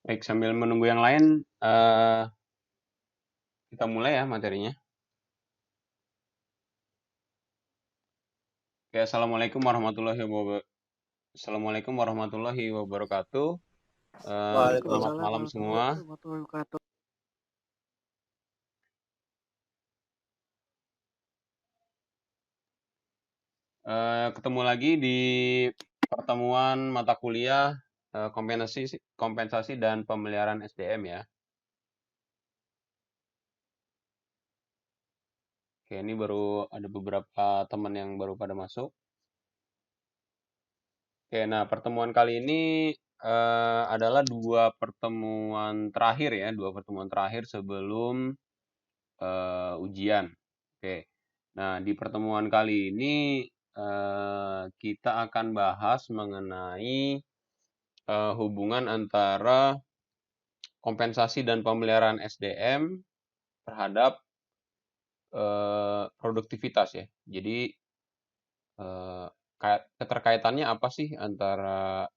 Baik, sambil menunggu yang lain, kita mulai ya materinya. Oke, Assalamualaikum warahmatullahi wabarakatuh. Selamat Waalaikumsalam malam semua. warahmatullahi wabarakatuh. Ketemu lagi di pertemuan mata kuliah kompensasi dan pemeliharaan SDM ya. Oke, ini baru ada beberapa teman yang baru pada masuk. Oke, nah pertemuan kali ini adalah dua pertemuan terakhir sebelum ujian. Oke. Nah, di pertemuan kali ini kita akan bahas mengenai hubungan antara kompensasi dan pemeliharaan SDM terhadap produktivitas ya. Jadi eh, keterkaitannya apa sih antara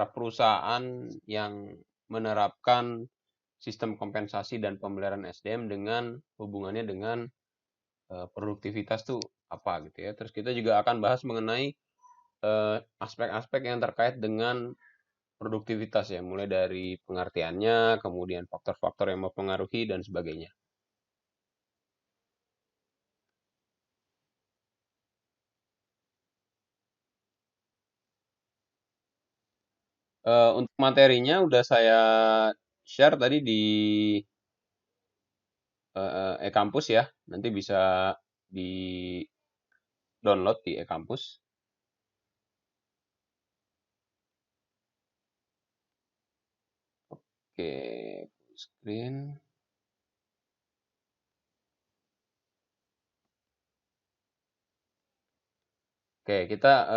perusahaan yang menerapkan sistem kompensasi dan pemeliharaan SDM dengan hubungannya dengan produktivitas tuh apa gitu ya. Terus kita juga akan bahas mengenai aspek-aspek yang terkait dengan produktivitas ya, mulai dari pengertiannya, kemudian faktor-faktor yang mempengaruhi dan sebagainya. Untuk materinya udah saya share tadi di e-kampus ya. Nanti bisa di download di e-kampus. Oke, full screen. Oke, kita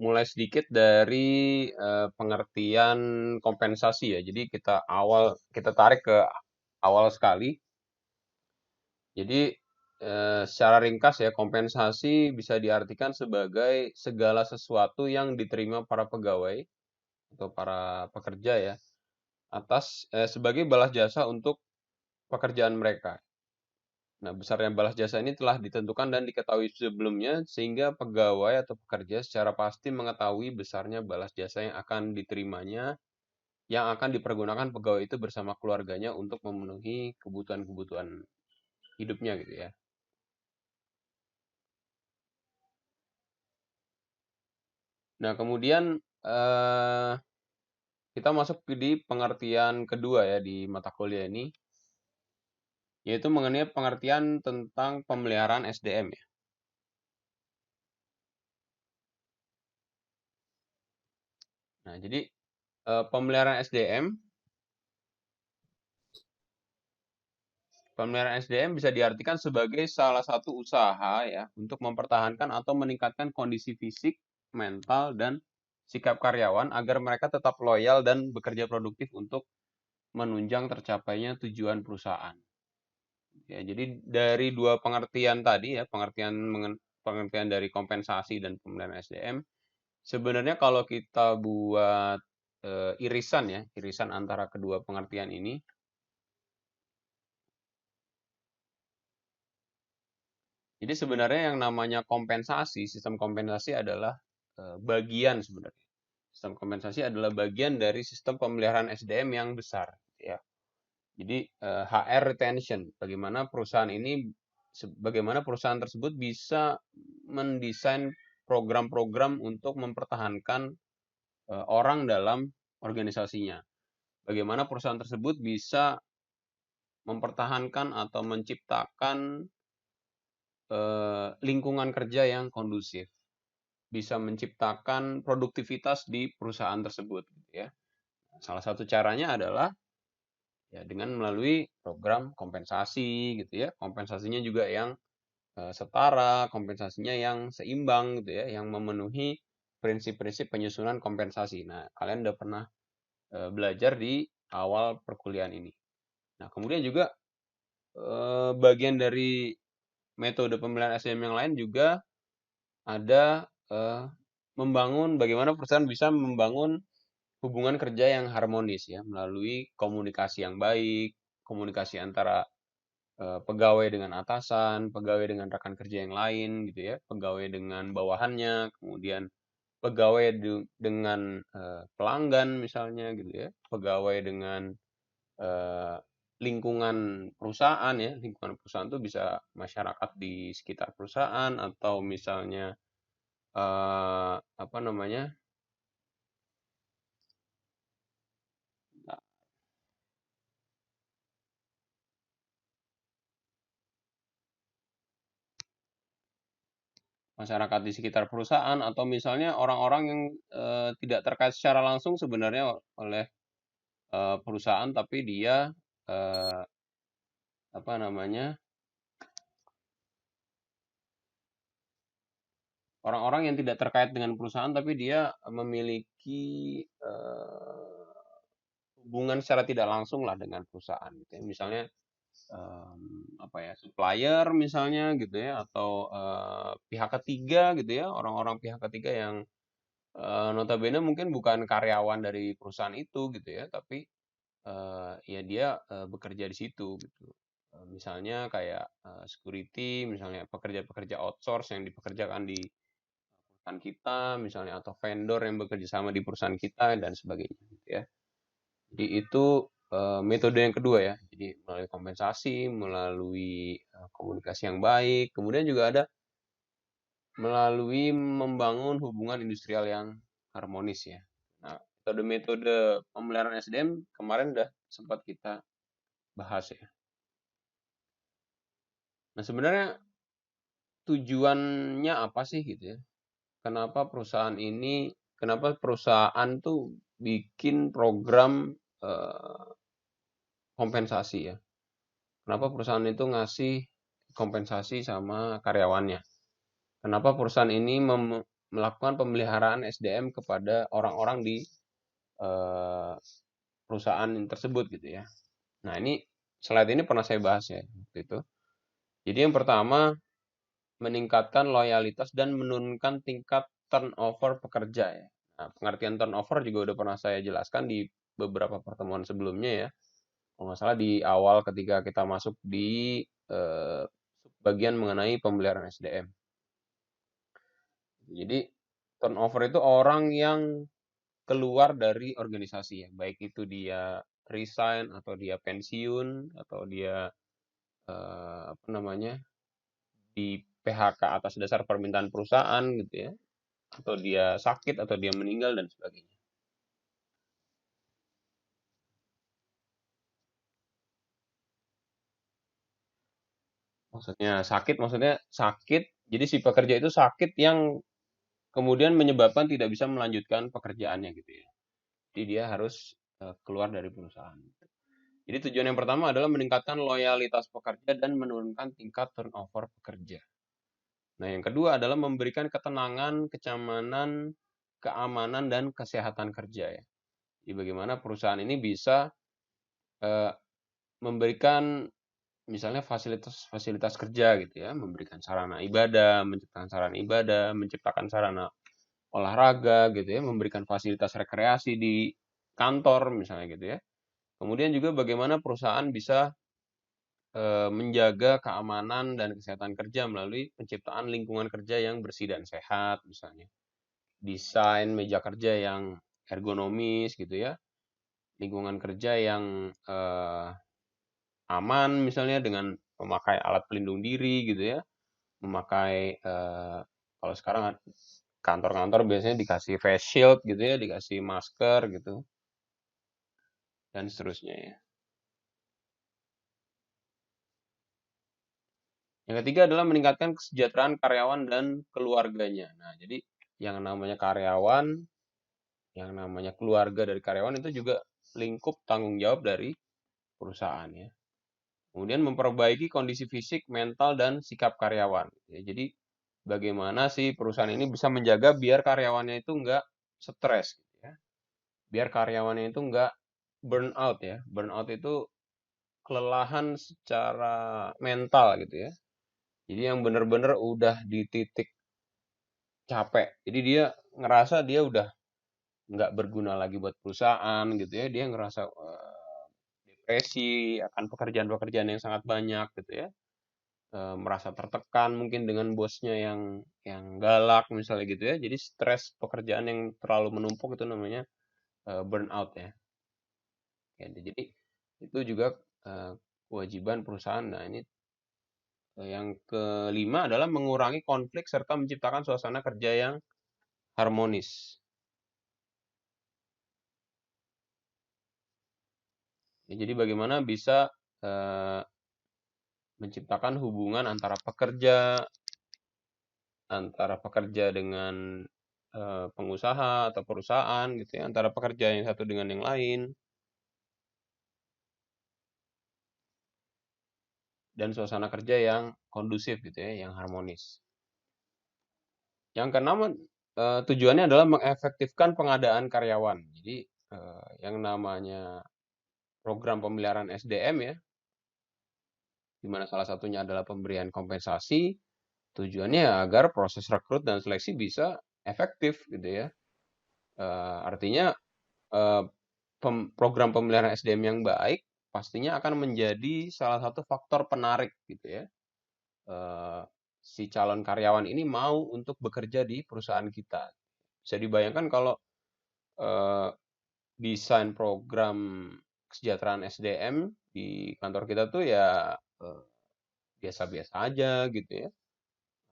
mulai sedikit dari pengertian kompensasi ya. Jadi kita tarik ke awal sekali. Jadi secara ringkas ya, kompensasi bisa diartikan sebagai segala sesuatu yang diterima para pegawai atau para pekerja ya sebagai balas jasa untuk pekerjaan mereka. Nah, besarnya balas jasa ini telah ditentukan dan diketahui sebelumnya, sehingga pegawai atau pekerja secara pasti mengetahui besarnya balas jasa yang akan diterimanya, yang akan dipergunakan pegawai itu bersama keluarganya untuk memenuhi kebutuhan-kebutuhan hidupnya gitu ya. Nah, kemudian kita masuk di pengertian kedua ya di mata kuliah ini, yaitu mengenai pengertian tentang pemeliharaan SDM ya. Nah, jadi pemeliharaan SDM bisa diartikan sebagai salah satu usaha ya untuk mempertahankan atau meningkatkan kondisi fisik, mental, dan sikap karyawan agar mereka tetap loyal dan bekerja produktif untuk menunjang tercapainya tujuan perusahaan. Ya, jadi dari dua pengertian tadi ya, pengertian dari kompensasi dan pemeliharaan SDM, sebenarnya kalau kita buat irisan antara kedua pengertian ini, jadi sebenarnya yang namanya sistem kompensasi adalah bagian sebenarnya. Sistem kompensasi adalah bagian dari sistem pemeliharaan SDM yang besar, ya. Jadi HR retention, bagaimana perusahaan tersebut bisa mendesain program-program untuk mempertahankan orang dalam organisasinya. Bagaimana perusahaan tersebut bisa mempertahankan atau menciptakan lingkungan kerja yang kondusif, bisa menciptakan produktivitas di perusahaan tersebut, gitu ya. Salah satu caranya adalah ya dengan melalui program kompensasi, gitu ya. Kompensasinya juga yang setara, kompensasinya yang seimbang, gitu ya, yang memenuhi prinsip-prinsip penyusunan kompensasi. Nah, kalian udah pernah belajar di awal perkuliahan ini. Nah, kemudian juga bagian dari metode pemilihan SDM yang lain juga ada bagaimana perusahaan bisa membangun hubungan kerja yang harmonis ya melalui komunikasi yang baik, komunikasi antara pegawai dengan atasan, pegawai dengan rekan kerja yang lain gitu ya, pegawai dengan bawahannya, kemudian pegawai dengan pelanggan misalnya gitu ya, pegawai dengan eh, lingkungan perusahaan ya, lingkungan perusahaan itu bisa masyarakat di sekitar perusahaan atau misalnya apa namanya masyarakat di sekitar perusahaan atau misalnya orang-orang yang tidak terkait secara langsung sebenarnya oleh perusahaan tapi dia eh, apa namanya orang-orang yang tidak terkait dengan perusahaan tapi dia memiliki hubungan secara tidak langsung lah dengan perusahaan gitu ya. Misalnya apa ya supplier misalnya gitu ya atau pihak ketiga gitu ya orang-orang pihak ketiga yang notabene mungkin bukan karyawan dari perusahaan itu gitu ya tapi ya dia bekerja di situ gitu. Misalnya kayak security misalnya pekerja-pekerja outsource yang dipekerjakan di perusahaan kita misalnya atau vendor yang bekerja sama di perusahaan kita dan sebagainya gitu ya. Jadi itu metode yang kedua ya. Jadi melalui kompensasi, melalui komunikasi yang baik, kemudian juga ada melalui membangun hubungan industrial yang harmonis ya. Nah, metode-metode pemeliharaan SDM kemarin udah sempat kita bahas ya. Nah, sebenarnya tujuannya apa sih gitu ya? Kenapa perusahaan tuh bikin program eh, kompensasi ya? Kenapa perusahaan itu ngasih kompensasi sama karyawannya? Kenapa perusahaan ini melakukan pemeliharaan SDM kepada orang-orang di eh, perusahaan tersebut gitu ya? Nah ini slide ini pernah saya bahas ya waktu itu. Jadi yang pertama meningkatkan loyalitas dan menurunkan tingkat turnover pekerja ya. Nah, pengertian turnover juga udah pernah saya jelaskan di beberapa pertemuan sebelumnya ya. Kalau nggak salah di awal ketika kita masuk di bagian mengenai pemeliharaan SDM. Jadi turnover itu orang yang keluar dari organisasi ya, baik itu dia resign atau dia pensiun atau dia apa namanya di PHK atas dasar permintaan perusahaan gitu ya, atau dia sakit atau dia meninggal dan sebagainya. Maksudnya sakit, jadi si pekerja itu sakit yang kemudian menyebabkan tidak bisa melanjutkan pekerjaannya gitu ya. Jadi dia harus keluar dari perusahaan. Jadi tujuan yang pertama adalah meningkatkan loyalitas pekerja dan menurunkan tingkat turnover pekerja. Nah, yang kedua adalah memberikan ketenangan, kenyamanan, keamanan, dan kesehatan kerja ya. Jadi bagaimana perusahaan ini bisa eh, memberikan misalnya fasilitas-fasilitas kerja gitu ya, memberikan sarana ibadah, menciptakan sarana olahraga gitu ya, memberikan fasilitas rekreasi di kantor misalnya gitu ya. Kemudian juga bagaimana perusahaan bisa menjaga keamanan dan kesehatan kerja melalui penciptaan lingkungan kerja yang bersih dan sehat misalnya. Desain meja kerja yang ergonomis gitu ya. Lingkungan kerja yang aman misalnya dengan memakai alat pelindung diri gitu ya. Memakai kalau sekarang kantor-kantor biasanya dikasih face shield gitu ya, dikasih masker gitu dan seterusnya ya. Yang ketiga adalah meningkatkan kesejahteraan karyawan dan keluarganya. Nah, jadi yang namanya karyawan, yang namanya keluarga dari karyawan itu juga lingkup tanggung jawab dari perusahaan ya. Kemudian memperbaiki kondisi fisik, mental, dan sikap karyawan. Ya, jadi bagaimana sih perusahaan ini bisa menjaga biar karyawannya itu enggak stres, gitu ya. Biar karyawannya itu enggak burn out ya. Burn out itu kelelahan secara mental gitu ya. Jadi yang benar-benar udah di titik capek. Jadi dia ngerasa dia udah nggak berguna lagi buat perusahaan gitu ya. Dia ngerasa depresi akan pekerjaan-pekerjaan yang sangat banyak gitu ya. Merasa tertekan mungkin dengan bosnya yang galak misalnya gitu ya. Jadi stres pekerjaan yang terlalu menumpuk itu namanya burnout ya. Ya, jadi itu juga kewajiban perusahaan. Nah, ini yang kelima adalah mengurangi konflik serta menciptakan suasana kerja yang harmonis. Ya, jadi bagaimana bisa menciptakan hubungan antara pekerja dengan pengusaha atau perusahaan gitu ya, antara pekerja yang satu dengan yang lain, dan suasana kerja yang kondusif gitu ya, yang harmonis. Yang keenam, tujuannya adalah mengefektifkan pengadaan karyawan. Jadi yang namanya program pemeliharaan SDM ya, di mana salah satunya adalah pemberian kompensasi, tujuannya agar proses rekrut dan seleksi bisa efektif gitu ya. Artinya eh, program pemeliharaan SDM yang baik pastinya akan menjadi salah satu faktor penarik gitu ya. Eh, si calon karyawan ini mau untuk bekerja di perusahaan kita. Bisa dibayangkan kalau eh, desain program kesejahteraan SDM di kantor kita tuh ya eh, biasa-biasa aja gitu ya,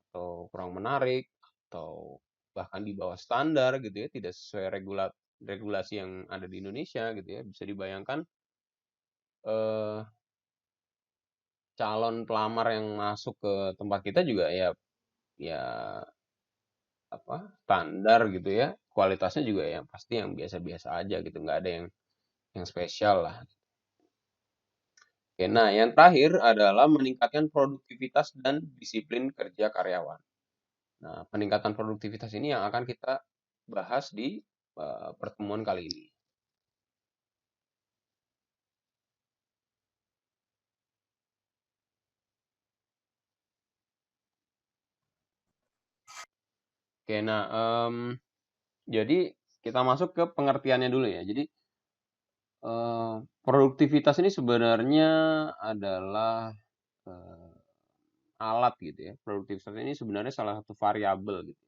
atau kurang menarik, atau bahkan di bawah standar gitu ya, tidak sesuai regulasi yang ada di Indonesia gitu ya. Bisa dibayangkan eh, calon pelamar yang masuk ke tempat kita juga ya ya apa standar gitu ya, kualitasnya juga yang pasti yang biasa-biasa aja gitu, nggak ada yang spesial lah. Oke, nah yang terakhir adalah meningkatkan produktivitas dan disiplin kerja karyawan. Nah, peningkatan produktivitas ini yang akan kita bahas di pertemuan kali ini. Oke, nah jadi kita masuk ke pengertiannya dulu ya. Jadi produktivitas ini sebenarnya adalah eh, alat gitu ya. Produktivitas ini sebenarnya salah satu variabel gitu.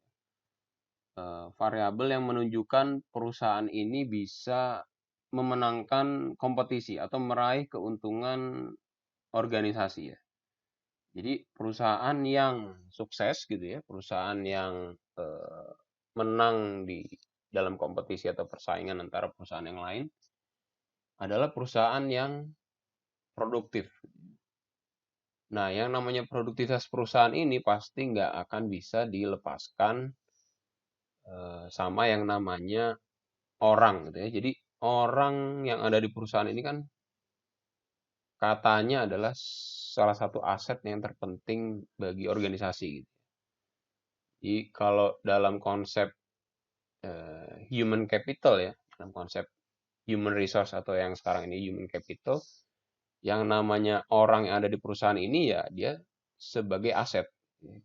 Variabel yang menunjukkan perusahaan ini bisa memenangkan kompetisi atau meraih keuntungan organisasi ya. Jadi perusahaan yang sukses gitu ya, perusahaan yang menang di dalam kompetisi atau persaingan antara perusahaan yang lain adalah perusahaan yang produktif. Nah, yang namanya produktivitas perusahaan ini pasti nggak akan bisa dilepaskan sama yang namanya orang gitu ya. Jadi orang yang ada di perusahaan ini kan katanya adalah salah satu aset yang terpenting bagi organisasi gitu. Jadi kalau dalam konsep human capital ya, dalam konsep human resource atau yang sekarang ini human capital, yang namanya orang yang ada di perusahaan ini ya dia sebagai aset.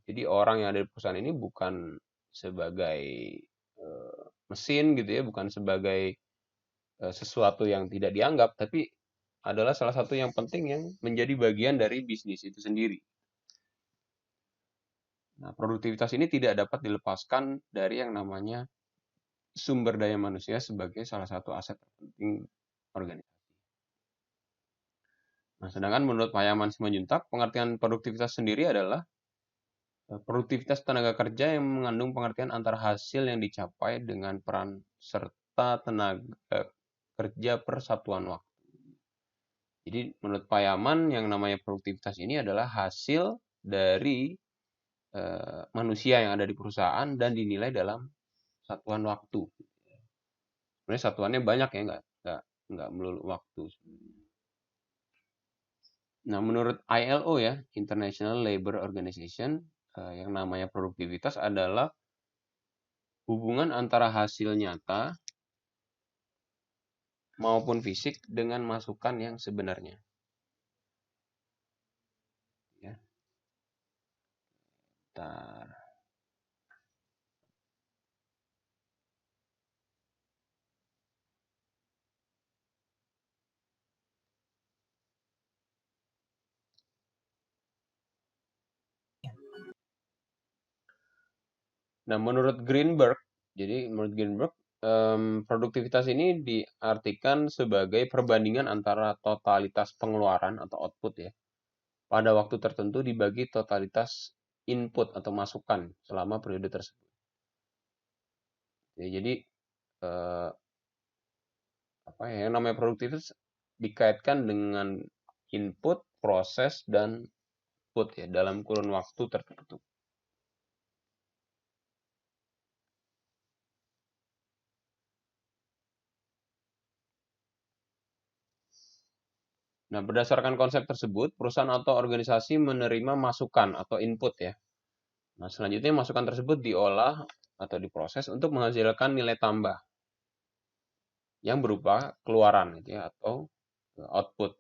Jadi orang yang ada di perusahaan ini bukan sebagai mesin gitu ya, bukan sebagai sesuatu yang tidak dianggap, tapi adalah salah satu yang penting yang menjadi bagian dari bisnis itu sendiri. Nah, produktivitas ini tidak dapat dilepaskan dari yang namanya sumber daya manusia sebagai salah satu aset terpenting organisasi. Nah, sedangkan menurut Pak Yaman Simanjuntak, pengertian produktivitas sendiri adalah produktivitas tenaga kerja yang mengandung pengertian antara hasil yang dicapai dengan peran serta tenaga kerja per satuan waktu. Jadi menurut Pak Yaman yang namanya produktivitas ini adalah hasil dari manusia yang ada di perusahaan dan dinilai dalam satuan waktu. Sebenarnya satuannya banyak ya, nggak melulu waktu. Nah, menurut ILO ya, International Labour Organization, yang namanya produktivitas adalah hubungan antara hasil nyata maupun fisik dengan masukan yang sebenarnya. Ya, bentar. Nah, menurut Greenberg, produktivitas ini diartikan sebagai perbandingan antara totalitas pengeluaran atau output ya, pada waktu tertentu dibagi totalitas input atau masukan selama periode tersebut. Ya, jadi eh, apa ya, yang namanya produktivitas dikaitkan dengan input, proses, dan output ya dalam kurun waktu tertentu. Nah, berdasarkan konsep tersebut, perusahaan atau organisasi menerima masukan atau input ya. Nah, selanjutnya masukan tersebut diolah atau diproses untuk menghasilkan nilai tambah yang berupa keluaran gitu ya atau output.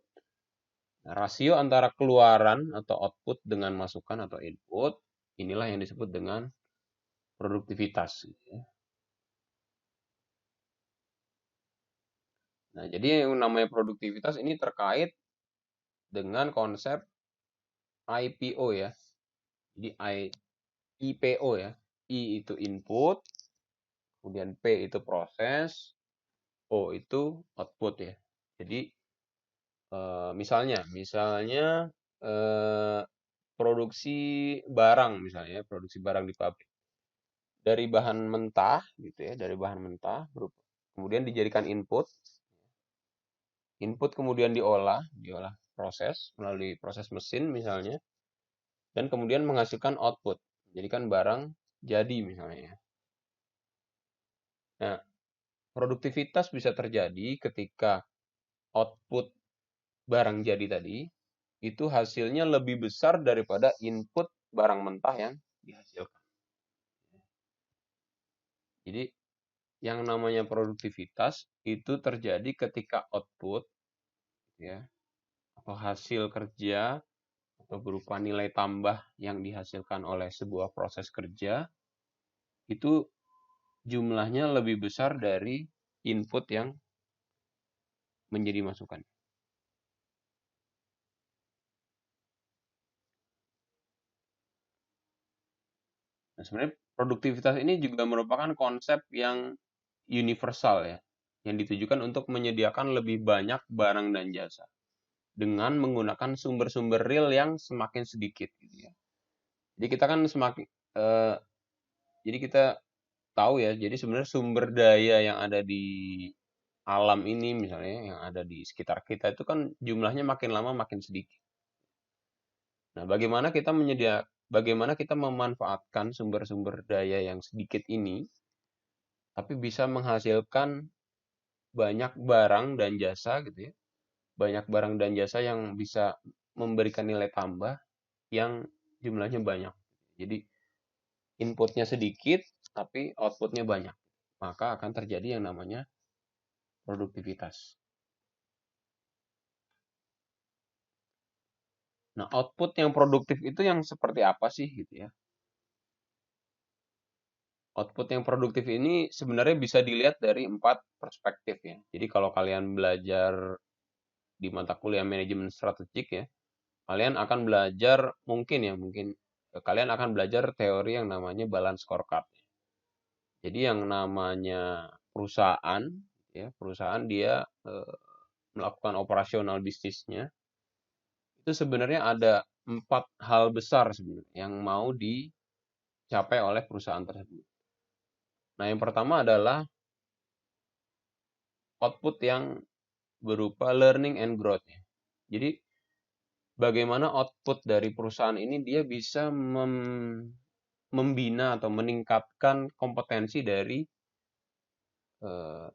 Nah, rasio antara keluaran atau output dengan masukan atau input inilah yang disebut dengan produktivitas gitu ya. Nah, jadi yang namanya produktivitas ini terkait dengan konsep IPO ya. Jadi IPO ya. I itu input, kemudian P itu proses, O itu output ya. Jadi misalnya eh, produksi barang misalnya, produksi barang di pabrik dari bahan mentah gitu ya, dari bahan mentah kemudian dijadikan input, input kemudian diolah proses melalui proses mesin misalnya, dan kemudian menghasilkan output, jadikan barang jadi misalnya ya. Nah, produktivitas bisa terjadi ketika output barang jadi tadi itu hasilnya lebih besar daripada input barang mentah yang dihasilkan. Jadi yang namanya produktivitas itu terjadi ketika output ya atau hasil kerja atau berupa nilai tambah yang dihasilkan oleh sebuah proses kerja itu jumlahnya lebih besar dari input yang menjadi masukan. Nah, sebenarnya produktivitas ini juga merupakan konsep yang universal ya, yang ditujukan untuk menyediakan lebih banyak barang dan jasa dengan menggunakan sumber-sumber real yang semakin sedikit gitu ya. Jadi kita kan semakin eh, jadi kita tahu ya, jadi sebenarnya sumber daya yang ada di alam ini misalnya yang ada di sekitar kita itu kan jumlahnya makin lama makin sedikit. Nah, bagaimana kita memanfaatkan sumber-sumber daya yang sedikit ini tapi bisa menghasilkan banyak barang dan jasa gitu ya. Banyak barang dan jasa yang bisa memberikan nilai tambah yang jumlahnya banyak. Jadi inputnya sedikit tapi outputnya banyak. Maka akan terjadi yang namanya produktivitas. Nah, output yang produktif itu yang seperti apa sih gitu ya? Output yang produktif ini sebenarnya bisa dilihat dari 4 perspektif ya. Jadi kalau kalian belajar di mata kuliah manajemen strategik ya, kalian akan belajar mungkin kalian akan belajar teori yang namanya balance scorecard. Jadi yang namanya perusahaan ya, perusahaan dia melakukan operasional bisnisnya itu sebenarnya ada 4 hal besar sebenarnya yang mau dicapai oleh perusahaan tersebut. Nah, yang pertama adalah output yang berupa learning and growth ya. Jadi bagaimana output dari perusahaan ini dia bisa membina atau meningkatkan kompetensi dari eh,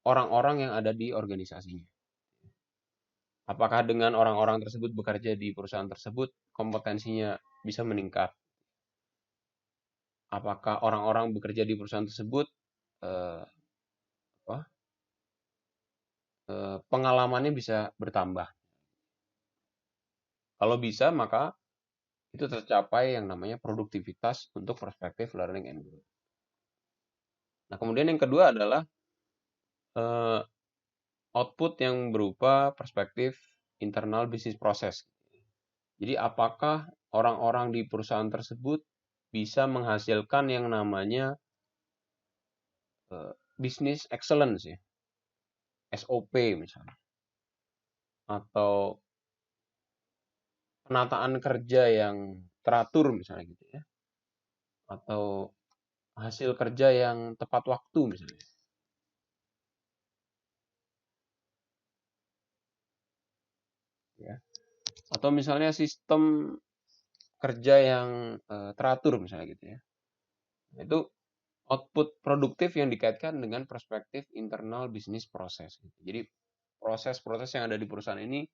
orang-orang yang ada di organisasinya. Apakah dengan orang-orang tersebut bekerja di perusahaan tersebut kompetensinya bisa meningkat? Apakah orang-orang bekerja di perusahaan tersebut eh, apa, pengalamannya bisa bertambah? Kalau bisa, maka itu tercapai yang namanya produktivitas untuk perspektif learning and growth. Nah, kemudian yang kedua adalah eh, output yang berupa perspektif internal bisnis proses. Jadi apakah orang-orang di perusahaan tersebut bisa menghasilkan yang namanya business excellence ya, SOP misalnya, atau penataan kerja yang teratur misalnya gitu ya, atau hasil kerja yang tepat waktu misalnya, ya. Atau misalnya sistem kerja yang teratur misalnya gitu ya. Itu output produktif yang dikaitkan dengan perspektif internal bisnis proses. Gitu. Jadi proses-proses yang ada di perusahaan ini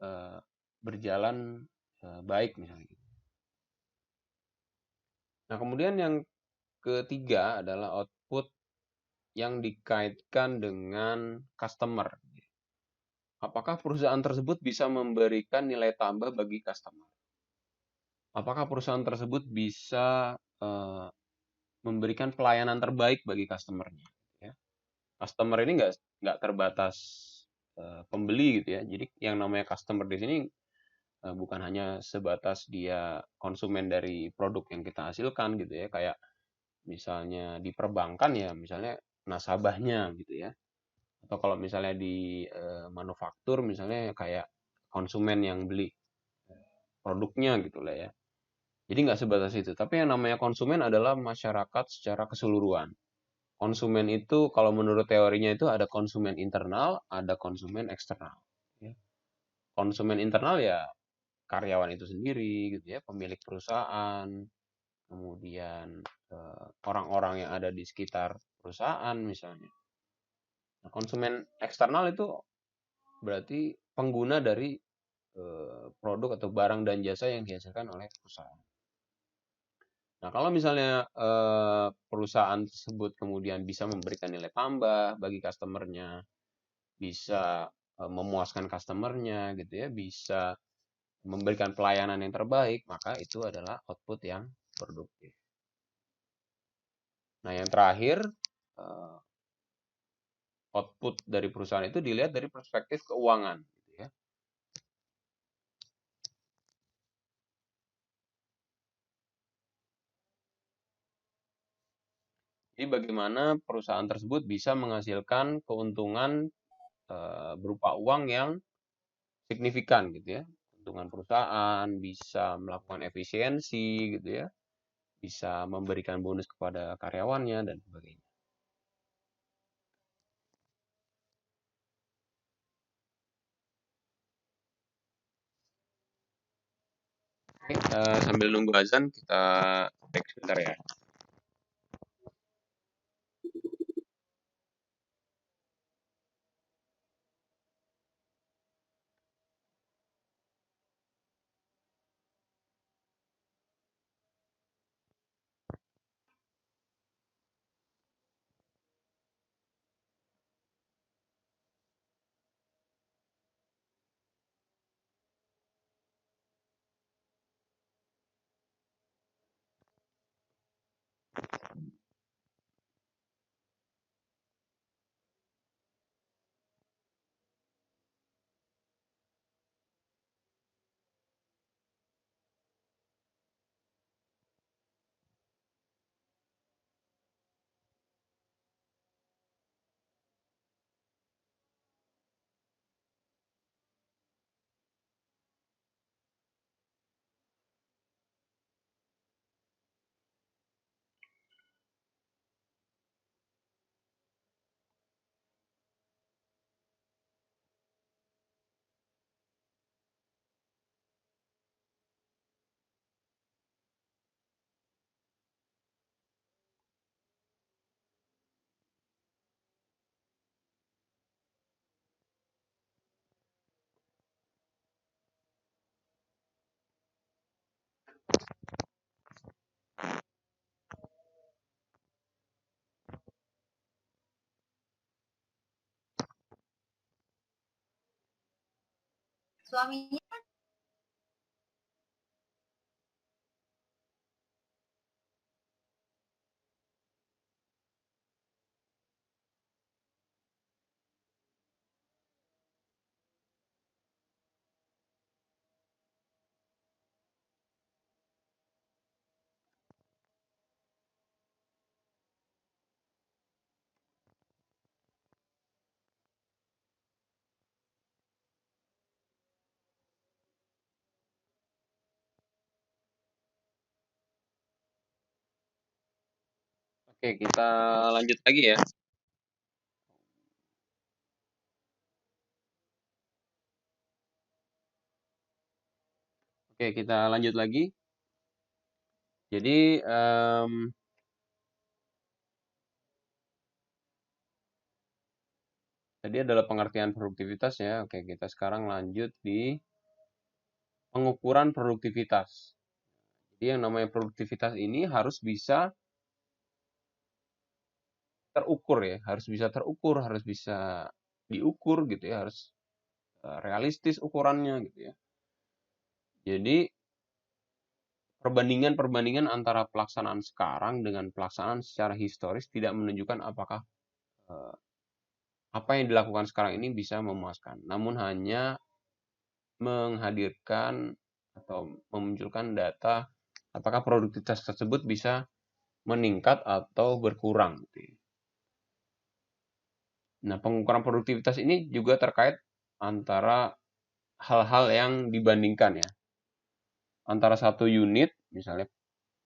eh, berjalan baik misalnya. Gitu. Nah kemudian yang ketiga adalah output yang dikaitkan dengan customer. Apakah perusahaan tersebut bisa memberikan nilai tambah bagi customer? Apakah perusahaan tersebut bisa memberikan pelayanan terbaik bagi customernya? Ya. Customer ini nggak terbatas pembeli gitu ya. Jadi yang namanya customer di sini bukan hanya sebatas dia konsumen dari produk yang kita hasilkan gitu ya. Kayak misalnya di perbankan ya, misalnya nasabahnya gitu ya. Atau kalau misalnya di manufaktur misalnya kayak konsumen yang beli produknya gitu lah ya. Jadi nggak sebatas itu. Tapi yang namanya konsumen adalah masyarakat secara keseluruhan. Konsumen itu kalau menurut teorinya itu ada konsumen internal, ada konsumen eksternal. Ya. Konsumen internal ya karyawan itu sendiri gitu ya, pemilik perusahaan, kemudian orang-orang yang ada di sekitar perusahaan misalnya. Nah, konsumen eksternal itu berarti pengguna dari produk atau barang dan jasa yang dihasilkan oleh perusahaan. Nah, kalau misalnya perusahaan tersebut kemudian bisa memberikan nilai tambah bagi customernya, bisa memuaskan customernya gitu ya, bisa memberikan pelayanan yang terbaik, maka itu adalah output yang produktif. Nah, yang terakhir, eh, output dari perusahaan itu dilihat dari perspektif keuangan. Gitu ya. Jadi bagaimana perusahaan tersebut bisa menghasilkan keuntungan berupa uang yang signifikan gitu ya. Keuntungan perusahaan bisa melakukan efisiensi gitu ya, bisa memberikan bonus kepada karyawannya dan sebagainya. Oke, sambil nunggu azan kita break sebentar ya. Suaminya Oke, kita lanjut lagi ya. Oke, kita lanjut lagi. Jadi, tadi adalah pengertian produktivitas ya. Oke, kita sekarang lanjut di pengukuran produktivitas. Jadi yang namanya produktivitas ini harus bisa terukur ya, harus bisa terukur, harus bisa diukur gitu ya, harus realistis ukurannya gitu ya. Jadi perbandingan-perbandingan antara pelaksanaan sekarang dengan pelaksanaan secara historis tidak menunjukkan apakah eh, apa yang dilakukan sekarang ini bisa memuaskan, namun hanya menghadirkan atau memunculkan data apakah produktivitas tersebut bisa meningkat atau berkurang gitu ya. Nah, pengukuran produktivitas ini juga terkait antara hal-hal yang dibandingkan ya, antara satu unit, misalnya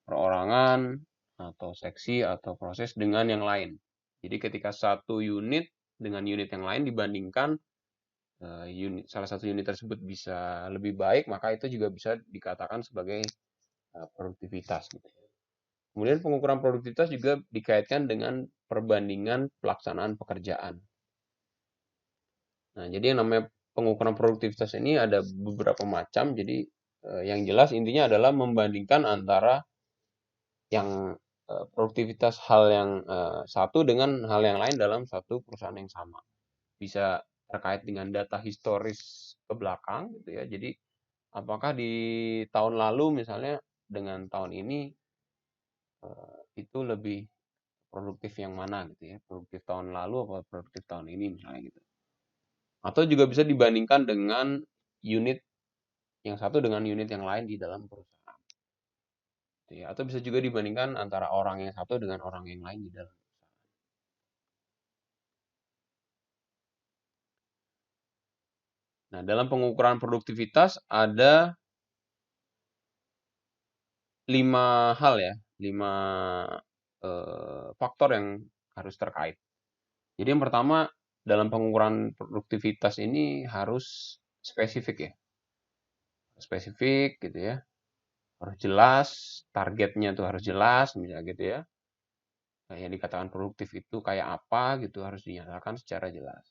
perorangan, atau seksi, atau proses dengan yang lain. Jadi ketika satu unit dengan unit yang lain dibandingkan, salah satu unit tersebut bisa lebih baik, maka itu juga bisa dikatakan sebagai produktivitas. Gitu. Kemudian pengukuran produktivitas juga dikaitkan dengan perbandingan pelaksanaan pekerjaan. Nah, jadi yang namanya pengukuran produktivitas ini ada beberapa macam. Jadi yang jelas intinya adalah membandingkan antara yang produktivitas hal yang satu dengan hal yang lain dalam satu perusahaan yang sama. Bisa terkait dengan data historis ke belakang gitu ya. Jadi apakah di tahun lalu misalnya dengan tahun ini itu lebih produktif yang mana gitu ya. Produktif tahun lalu atau produktif tahun ini misalnya gitu. Atau juga bisa dibandingkan dengan unit yang satu dengan unit yang lain di dalam perusahaan. Gitu ya. Atau bisa juga dibandingkan antara orang yang satu dengan orang yang lain di dalam. Nah, dalam pengukuran produktivitas ada 5 hal ya, 5 faktor yang harus terkait. Jadi yang pertama dalam pengukuran produktivitas ini harus spesifik ya, spesifik gitu ya, harus jelas, targetnya tuh harus jelas, misalnya gitu ya. Nah, yang dikatakan produktif itu kayak apa gitu harus dinyatakan secara jelas.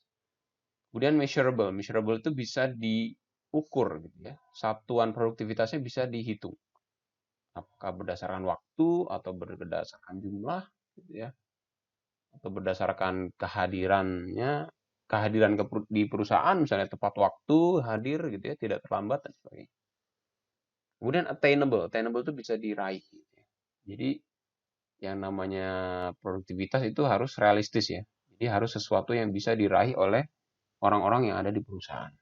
Kemudian measurable, measurable itu bisa diukur gitu ya. Satuan produktivitasnya bisa dihitung. Apakah berdasarkan waktu atau berdasarkan jumlah gitu ya, atau berdasarkan kehadirannya, kehadiran di perusahaan misalnya tepat waktu hadir gitu ya, tidak terlambat dan sebagainya. Kemudian attainable, attainable itu bisa diraih gitu ya. Jadi yang namanya produktivitas itu harus realistis ya. Jadi harus sesuatu yang bisa diraih oleh orang-orang yang ada di perusahaan.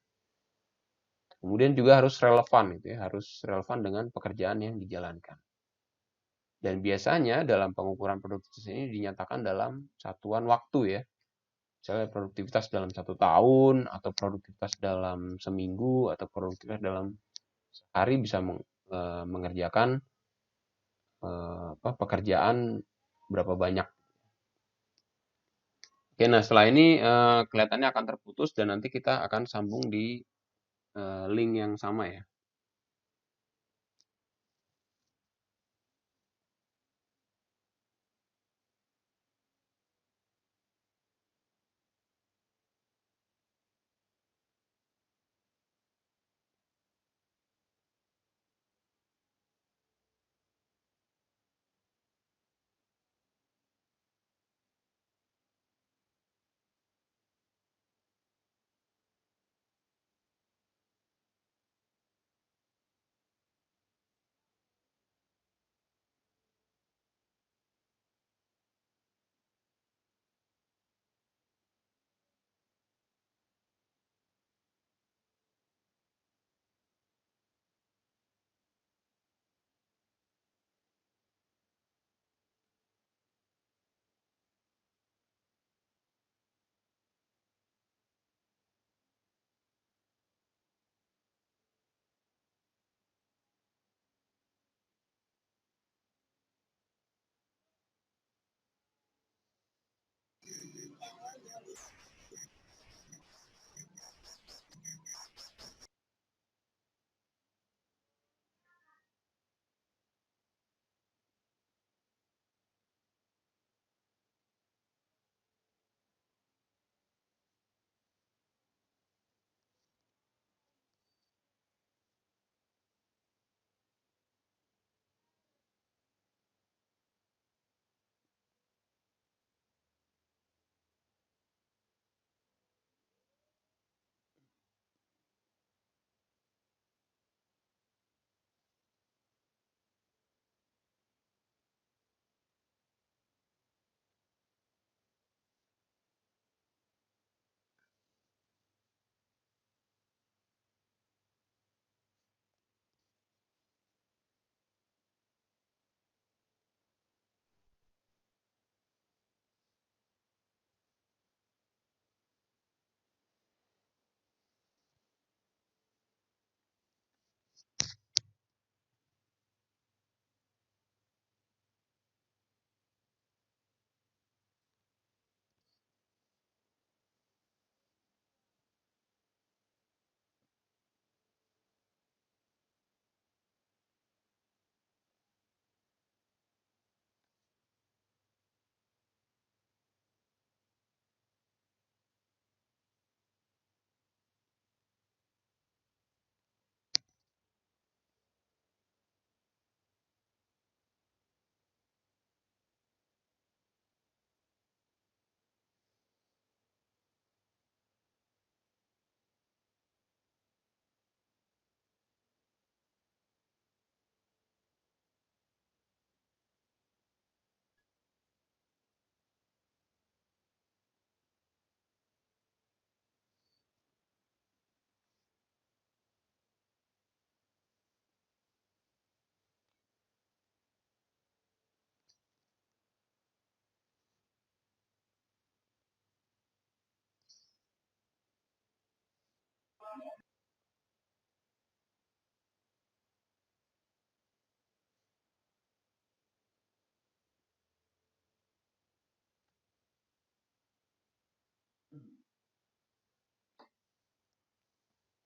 Kemudian juga harus relevan gitu ya, harus relevan dengan pekerjaan yang dijalankan. Dan biasanya dalam pengukuran produktivitas ini dinyatakan dalam satuan waktu ya. Misalnya produktivitas dalam 1 tahun, atau produktivitas dalam seminggu, atau produktivitas dalam sehari bisa mengerjakan pekerjaan berapa banyak. Oke, nah setelah ini kelihatannya akan terputus dan nanti kita akan sambung di link yang sama ya.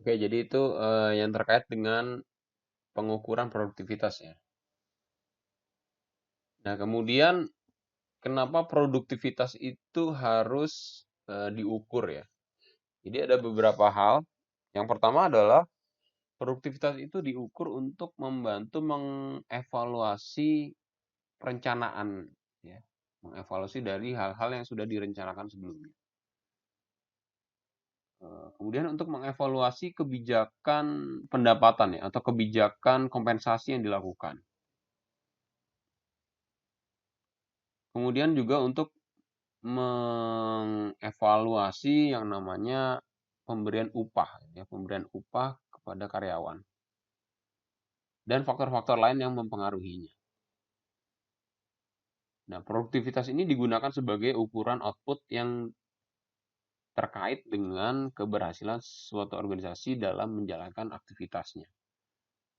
Oke, jadi itu yang terkait dengan pengukuran produktivitas ya. Nah, kemudian kenapa produktivitas itu harus diukur ya? Jadi ada beberapa hal. Yang pertama adalah produktivitas itu diukur untuk membantu mengevaluasi perencanaan ya. Mengevaluasi dari hal-hal yang sudah direncanakan sebelumnya. Kemudian untuk mengevaluasi kebijakan pendapatan ya atau kebijakan kompensasi yang dilakukan. Kemudian juga untuk mengevaluasi yang namanya pemberian upah ya, pemberian upah kepada karyawan dan faktor-faktor lain yang mempengaruhinya. Nah, produktivitas ini digunakan sebagai ukuran output yang terkait dengan keberhasilan suatu organisasi dalam menjalankan aktivitasnya.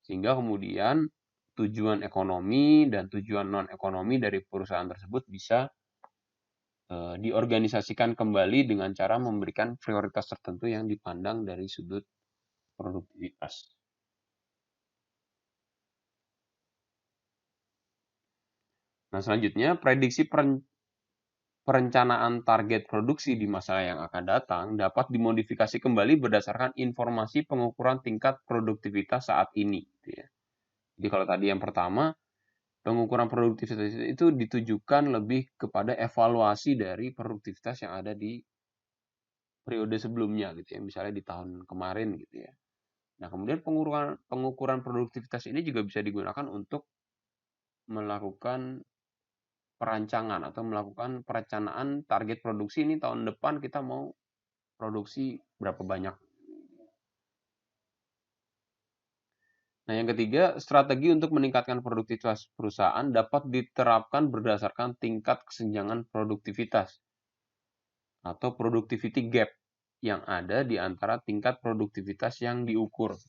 Sehingga kemudian tujuan ekonomi dan tujuan non-ekonomi dari perusahaan tersebut bisa diorganisasikan kembali dengan cara memberikan prioritas tertentu yang dipandang dari sudut produktivitas. Nah, selanjutnya prediksi perencanaan target produksi di masa yang akan datang dapat dimodifikasi kembali berdasarkan informasi pengukuran tingkat produktivitas saat ini. Gitu ya. Jadi kalau tadi yang pertama, pengukuran produktivitas itu ditujukan lebih kepada evaluasi dari produktivitas yang ada di periode sebelumnya gitu ya, misalnya di tahun kemarin gitu ya. Nah, kemudian pengukuran produktivitas ini juga bisa digunakan untuk melakukan perancangan atau melakukan perencanaan target produksi ini tahun depan kita mau produksi berapa banyak. Nah, yang ketiga, strategi untuk meningkatkan produktivitas perusahaan dapat diterapkan berdasarkan tingkat kesenjangan produktivitas atau productivity gap yang ada di antara tingkat produktivitas yang diukur.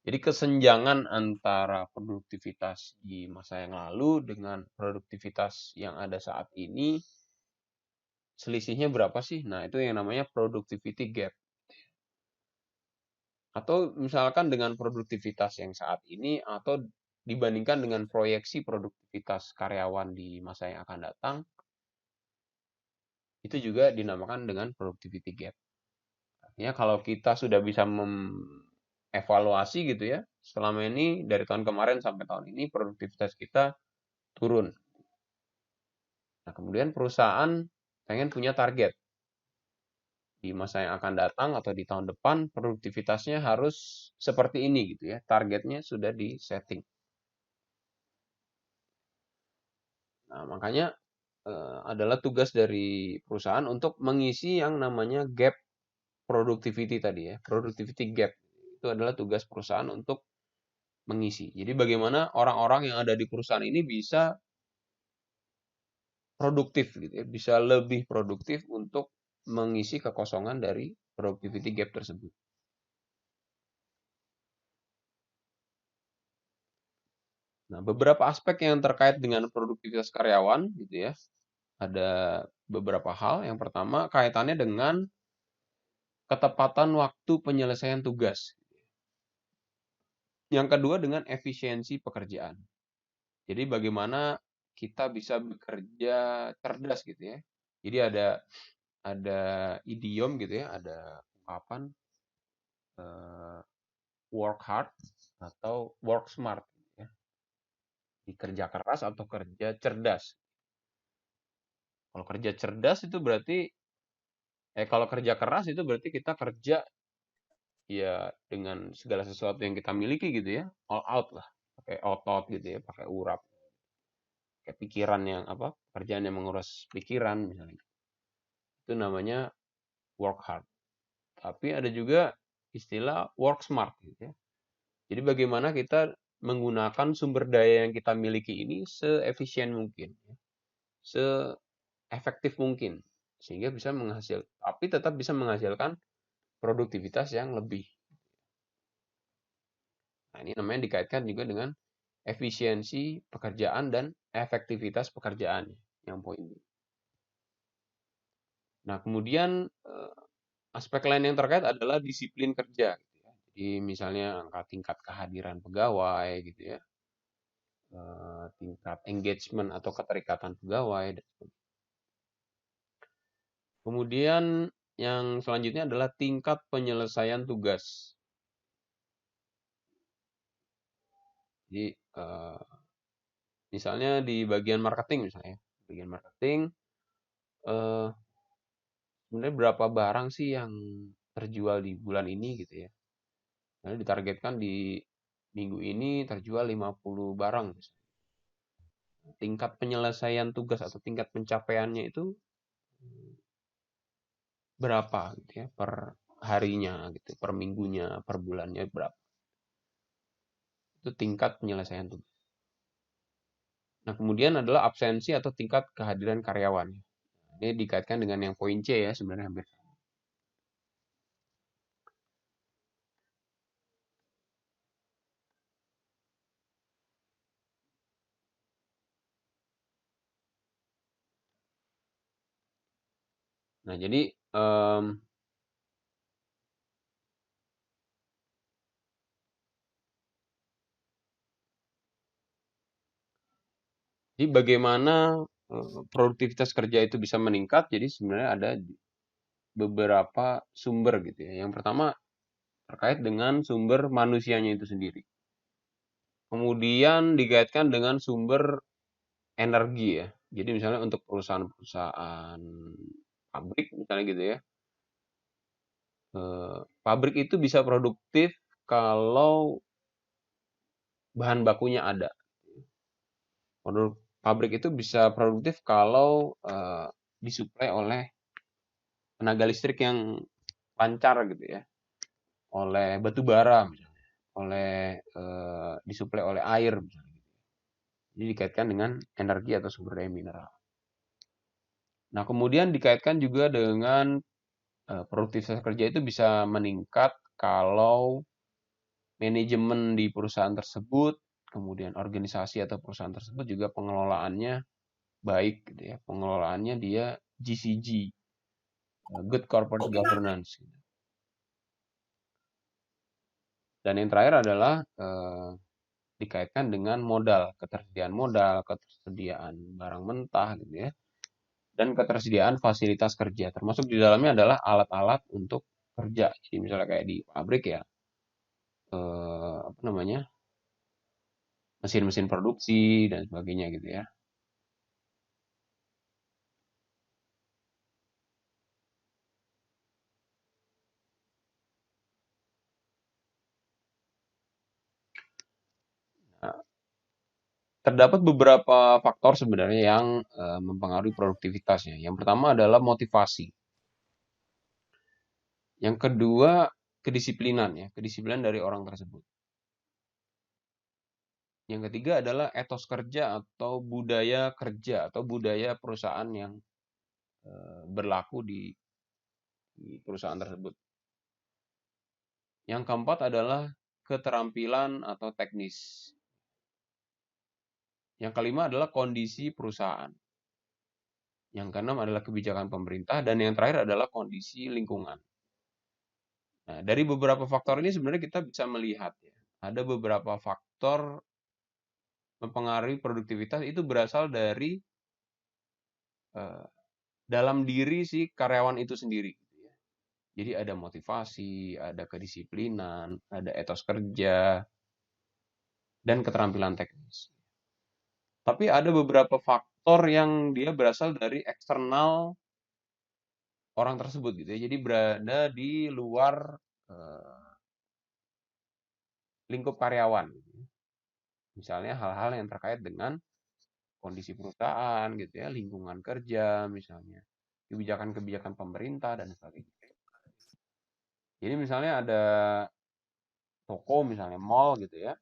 Jadi kesenjangan antara produktivitas di masa yang lalu dengan produktivitas yang ada saat ini, selisihnya berapa sih? Nah, itu yang namanya productivity gap. Atau misalkan dengan produktivitas yang saat ini atau dibandingkan dengan proyeksi produktivitas karyawan di masa yang akan datang, itu juga dinamakan dengan productivity gap. Artinya kalau kita sudah bisa evaluasi gitu ya, selama ini dari tahun kemarin sampai tahun ini produktivitas kita turun. Nah, kemudian perusahaan pengen punya target di masa yang akan datang atau di tahun depan produktivitasnya harus seperti ini gitu ya. Targetnya sudah di setting. Nah, makanya adalah tugas dari perusahaan untuk mengisi yang namanya gap productivity tadi ya. Productivity gap itu adalah tugas perusahaan untuk mengisi. Jadi bagaimana orang-orang yang ada di perusahaan ini bisa produktif gitu ya, bisa lebih produktif untuk mengisi kekosongan dari productivity gap tersebut. Nah, beberapa aspek yang terkait dengan produktivitas karyawan gitu ya. Ada beberapa hal. Yang pertama kaitannya dengan ketepatan waktu penyelesaian tugas. Yang kedua dengan efisiensi pekerjaan. Jadi bagaimana kita bisa bekerja cerdas gitu ya. Jadi ada idiom gitu ya, ada ungkapan work hard atau work smart gitu ya. Kerja keras atau kerja cerdas. Kalau kerja cerdas itu berarti kalau kerja keras itu berarti kita kerja ya dengan segala sesuatu yang kita miliki gitu ya, all out lah, pakai otot gitu ya, pakai urap, kayak pikiran yang apa, kerjaan yang menguras pikiran misalnya. Itu namanya work hard. Tapi ada juga istilah work smart gitu ya. Jadi bagaimana kita menggunakan sumber daya yang kita miliki ini seefisien mungkin, ya, seefektif mungkin sehingga bisa menghasilkan tapi tetap bisa menghasilkan produktivitas yang lebih. Nah, ini namanya dikaitkan juga dengan efisiensi pekerjaan dan efektivitas pekerjaan yang poin ini. Nah, kemudian aspek lain yang terkait adalah disiplin kerja. Jadi misalnya angka tingkat kehadiran pegawai gitu ya, tingkat engagement atau keterikatan pegawai. Kemudian yang selanjutnya adalah tingkat penyelesaian tugas. Jadi misalnya di bagian marketing misalnya, bagian marketing eh, sebenarnya berapa barang sih yang terjual di bulan ini gitu ya. Nah, ditargetkan di minggu ini terjual 50 barang misalnya. Tingkat penyelesaian tugas atau tingkat pencapaiannya itu berapa gitu ya per harinya gitu, per minggunya, per bulannya berapa. Itu tingkat penyelesaian tugas. Nah, kemudian adalah absensi atau tingkat kehadiran karyawan. Ini dikaitkan dengan yang poin C ya sebenarnya hampir. Nah, jadi bagaimana produktivitas kerja itu bisa meningkat? Jadi sebenarnya ada beberapa sumber gitu ya. Yang pertama terkait dengan sumber manusianya itu sendiri. Kemudian dikaitkan dengan sumber energi ya. Jadi misalnya untuk perusahaan-perusahaan pabrik misalnya gitu ya. Pabrik itu bisa produktif kalau bahan bakunya ada. Pabrik itu bisa produktif kalau disuplai oleh tenaga listrik yang lancar gitu ya, oleh batu bara misalnya, oleh disuplai oleh air misalnya. Jadi dikaitkan dengan energi atau sumber daya mineral. Nah, kemudian dikaitkan juga dengan produktivitas kerja itu bisa meningkat kalau manajemen di perusahaan tersebut, kemudian organisasi atau perusahaan tersebut juga pengelolaannya baik gitu ya. Pengelolaannya dia GCG, Good Corporate Governance. Dan yang terakhir adalah dikaitkan dengan modal, ketersediaan barang mentah gitu ya, dan ketersediaan fasilitas kerja. Termasuk di dalamnya adalah alat-alat untuk kerja. Jadi misalnya kayak di pabrik ya, apa namanya, mesin-mesin produksi dan sebagainya gitu ya. Nah, terdapat beberapa faktor sebenarnya yang mempengaruhi produktivitasnya. Yang pertama adalah motivasi. Yang kedua, kedisiplinan ya, kedisiplinan dari orang tersebut. Yang ketiga adalah etos kerja atau budaya kerja atau budaya perusahaan yang berlaku di perusahaan tersebut. Yang keempat adalah keterampilan atau teknis. Yang kelima adalah kondisi perusahaan. Yang keenam adalah kebijakan pemerintah dan yang terakhir adalah kondisi lingkungan. Nah, dari beberapa faktor ini sebenarnya kita bisa melihat ya, ada beberapa faktor mempengaruhi produktivitas itu berasal dari dalam diri si karyawan itu sendiri. Jadi ada motivasi, ada kedisiplinan, ada etos kerja, dan keterampilan teknis. Tapi ada beberapa faktor yang dia berasal dari eksternal orang tersebut gitu ya. Jadi berada di luar lingkup karyawan. Misalnya hal-hal yang terkait dengan kondisi perusahaan gitu ya, lingkungan kerja misalnya, kebijakan-kebijakan pemerintah dan sebagainya. Jadi misalnya ada toko misalnya mall gitu ya.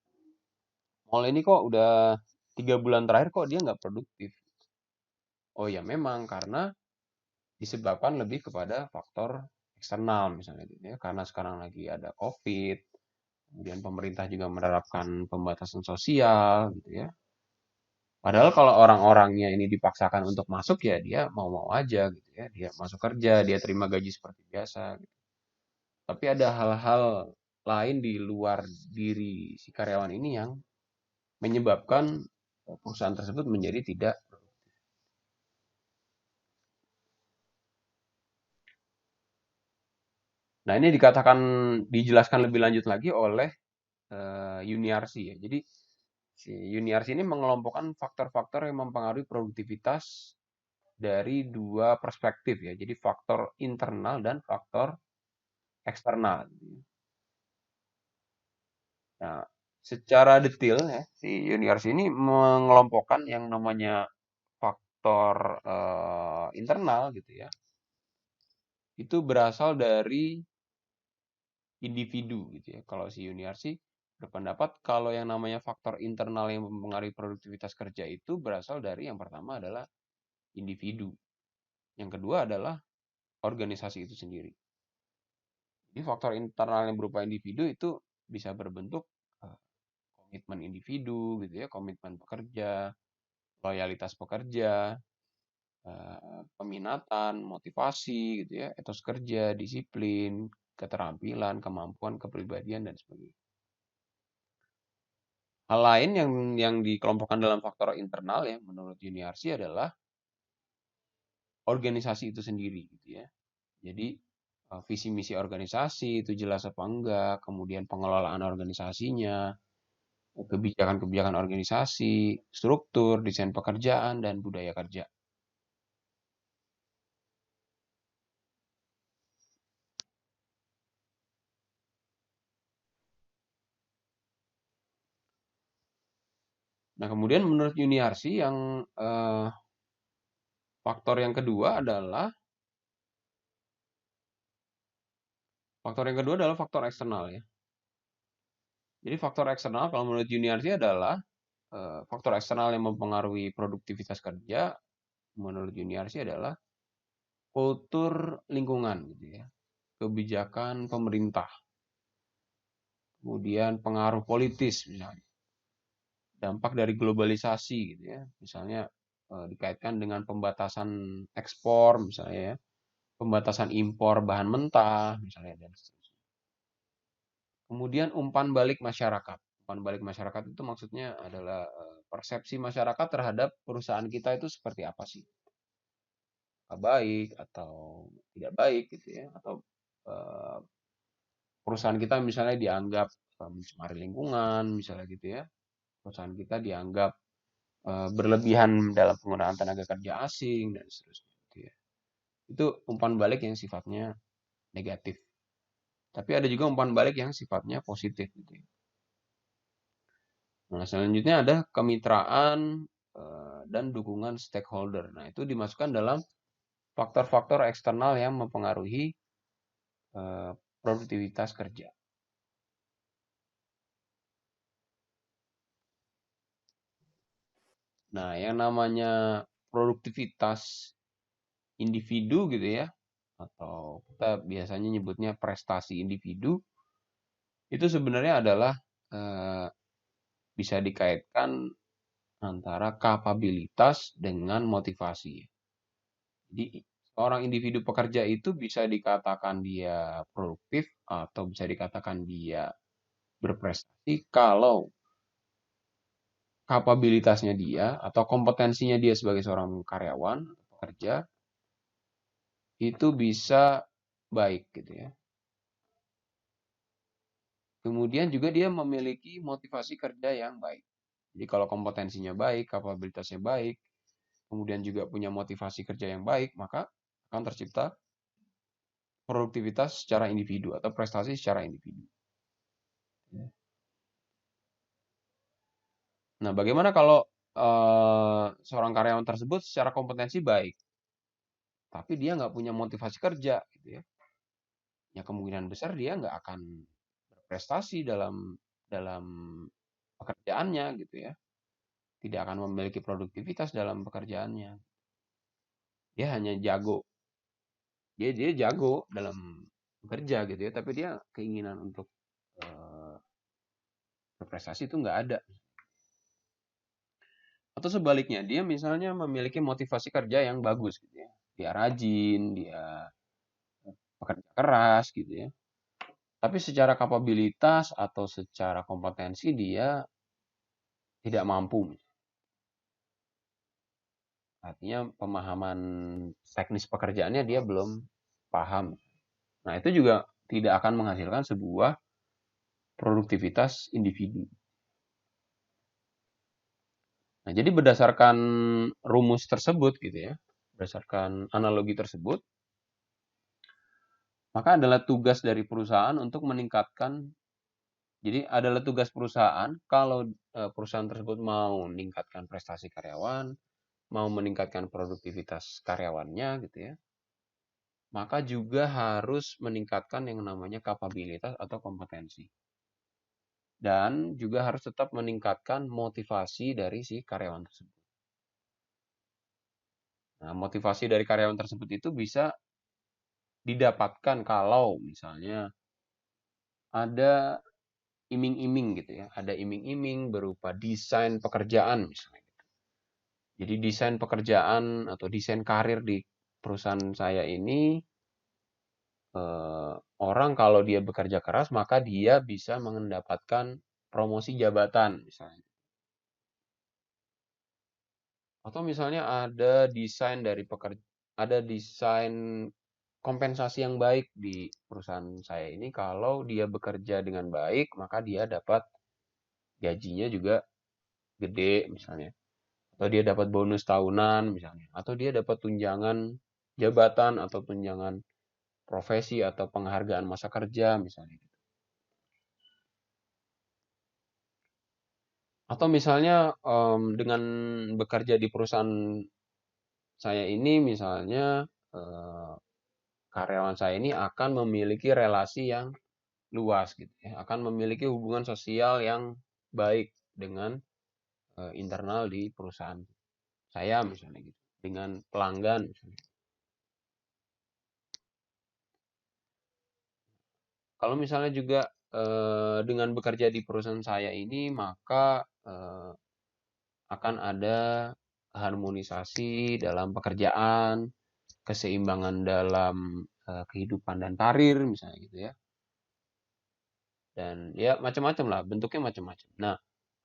Mall ini kok udah 3 bulan terakhir kok dia nggak produktif. Oh ya memang karena disebabkan lebih kepada faktor eksternal misalnya gitu ya. Karena sekarang lagi ada COVID, kemudian pemerintah juga menerapkan pembatasan sosial gitu ya. Padahal kalau orang-orangnya ini dipaksakan untuk masuk ya dia mau-mau aja gitu ya. Dia masuk kerja, dia terima gaji seperti biasa gitu. Tapi ada hal-hal lain di luar diri si karyawan ini yang menyebabkan perusahaan tersebut menjadi tidak. Nah, ini dijelaskan lebih lanjut lagi oleh Yuniarsi ya. Jadi si Yuniarsi ini mengelompokkan faktor-faktor yang mempengaruhi produktivitas dari dua perspektif ya. Jadi faktor internal dan faktor eksternal. Nah, secara detail ya, si Yuniarsi ini mengelompokkan yang namanya faktor internal gitu ya. Itu berasal dari individu gitu ya. Kalau si Yuniarsi berpendapat kalau yang namanya faktor internal yang mempengaruhi produktivitas kerja itu berasal dari yang pertama adalah individu. Yang kedua adalah organisasi itu sendiri. Jadi faktor internal yang berupa individu itu bisa berbentuk komitmen individu gitu ya, komitmen pekerja, loyalitas pekerja, peminatan, motivasi gitu ya, etos kerja, disiplin, keterampilan, kemampuan, kepribadian dan sebagainya. Hal lain yang dikelompokkan dalam faktor internal ya menurut Yuniarsi adalah organisasi itu sendiri gitu ya. Jadi visi misi organisasi itu jelas apa enggak, kemudian pengelolaan organisasinya, kebijakan-kebijakan organisasi, struktur, desain pekerjaan dan budaya kerja. Nah, kemudian menurut Yuniarsi faktor yang kedua adalah faktor eksternal ya. Jadi faktor eksternal kalau menurut Yuniarsi adalah faktor eksternal yang mempengaruhi produktivitas kerja menurut Yuniarsi adalah kultur lingkungan gitu ya, kebijakan pemerintah, kemudian pengaruh politis misalnya, dampak dari globalisasi gitu ya, misalnya dikaitkan dengan pembatasan ekspor misalnya ya, pembatasan impor bahan mentah misalnya dan seterusnya. Kemudian umpan balik masyarakat. Umpan balik masyarakat itu maksudnya adalah persepsi masyarakat terhadap perusahaan kita itu seperti apa sih? Baik atau tidak baik gitu ya, atau eh, perusahaan kita misalnya dianggap mencemari lingkungan misalnya gitu ya, perusahaan kita dianggap berlebihan dalam penggunaan tenaga kerja asing dan seterusnya gitu ya. Itu umpan balik yang sifatnya negatif, tapi ada juga umpan balik yang sifatnya positif gitu ya. Nah, selanjutnya ada kemitraan dan dukungan stakeholder. Nah, itu dimasukkan dalam faktor-faktor eksternal yang mempengaruhi produktivitas kerja. Nah, yang namanya produktivitas individu gitu ya, atau kita biasanya nyebutnya prestasi individu, itu sebenarnya adalah bisa dikaitkan antara kapabilitas dengan motivasi. Jadi orang individu pekerja itu bisa dikatakan dia produktif atau bisa dikatakan dia berprestasi kalau kapabilitasnya dia atau kompetensinya dia sebagai seorang karyawan atau pekerja itu bisa baik gitu ya. Kemudian juga dia memiliki motivasi kerja yang baik. Jadi kalau kompetensinya baik, kapabilitasnya baik, kemudian juga punya motivasi kerja yang baik, maka akan tercipta produktivitas secara individu atau prestasi secara individu. Nah, bagaimana kalau seorang karyawan tersebut secara kompetensi baik, tapi dia nggak punya motivasi kerja, gitu ya? Ya kemungkinan besar dia nggak akan berprestasi dalam dalam pekerjaannya, gitu ya. Tidak akan memiliki produktivitas dalam pekerjaannya. Dia hanya jago, dia jago dalam bekerja gitu ya, tapi dia keinginan untuk eh, berprestasi itu nggak ada. Atau sebaliknya, dia misalnya memiliki motivasi kerja yang bagus gitu ya. Dia rajin, dia pekerja keras gitu ya. Tapi secara kapabilitas atau secara kompetensi dia tidak mampu. Artinya pemahaman teknis pekerjaannya dia belum paham. Nah, itu juga tidak akan menghasilkan sebuah produktivitas individu. Nah, jadi berdasarkan rumus tersebut gitu ya, berdasarkan analogi tersebut, maka adalah tugas dari perusahaan untuk meningkatkan. Jadi adalah tugas perusahaan kalau perusahaan tersebut mau meningkatkan prestasi karyawan, mau meningkatkan produktivitas karyawannya gitu ya, maka juga harus meningkatkan yang namanya kapabilitas atau kompetensi. Dan juga harus tetap meningkatkan motivasi dari si karyawan tersebut. Nah, motivasi dari karyawan tersebut itu bisa didapatkan kalau misalnya ada iming-iming gitu ya, ada iming-iming berupa desain pekerjaan misalnya. Jadi desain pekerjaan atau desain karir di perusahaan saya ini, orang kalau dia bekerja keras maka dia bisa mendapatkan promosi jabatan misalnya. Atau misalnya ada desain kompensasi yang baik di perusahaan saya ini kalau dia bekerja dengan baik maka dia dapat gajinya juga gede misalnya. Atau dia dapat bonus tahunan misalnya. Atau dia dapat tunjangan jabatan atau tunjangan profesi atau penghargaan masa kerja misalnya. Atau misalnya dengan bekerja di perusahaan saya ini misalnya karyawan saya ini akan memiliki relasi yang luas gitu ya, akan memiliki hubungan sosial yang baik dengan internal di perusahaan saya misalnya gitu, dengan pelanggan misalnya. Kalau misalnya juga dengan bekerja di perusahaan saya ini maka akan ada harmonisasi dalam pekerjaan, keseimbangan dalam kehidupan dan karir misalnya gitu ya. Dan ya macam-macam lah, bentuknya macam-macam. Nah,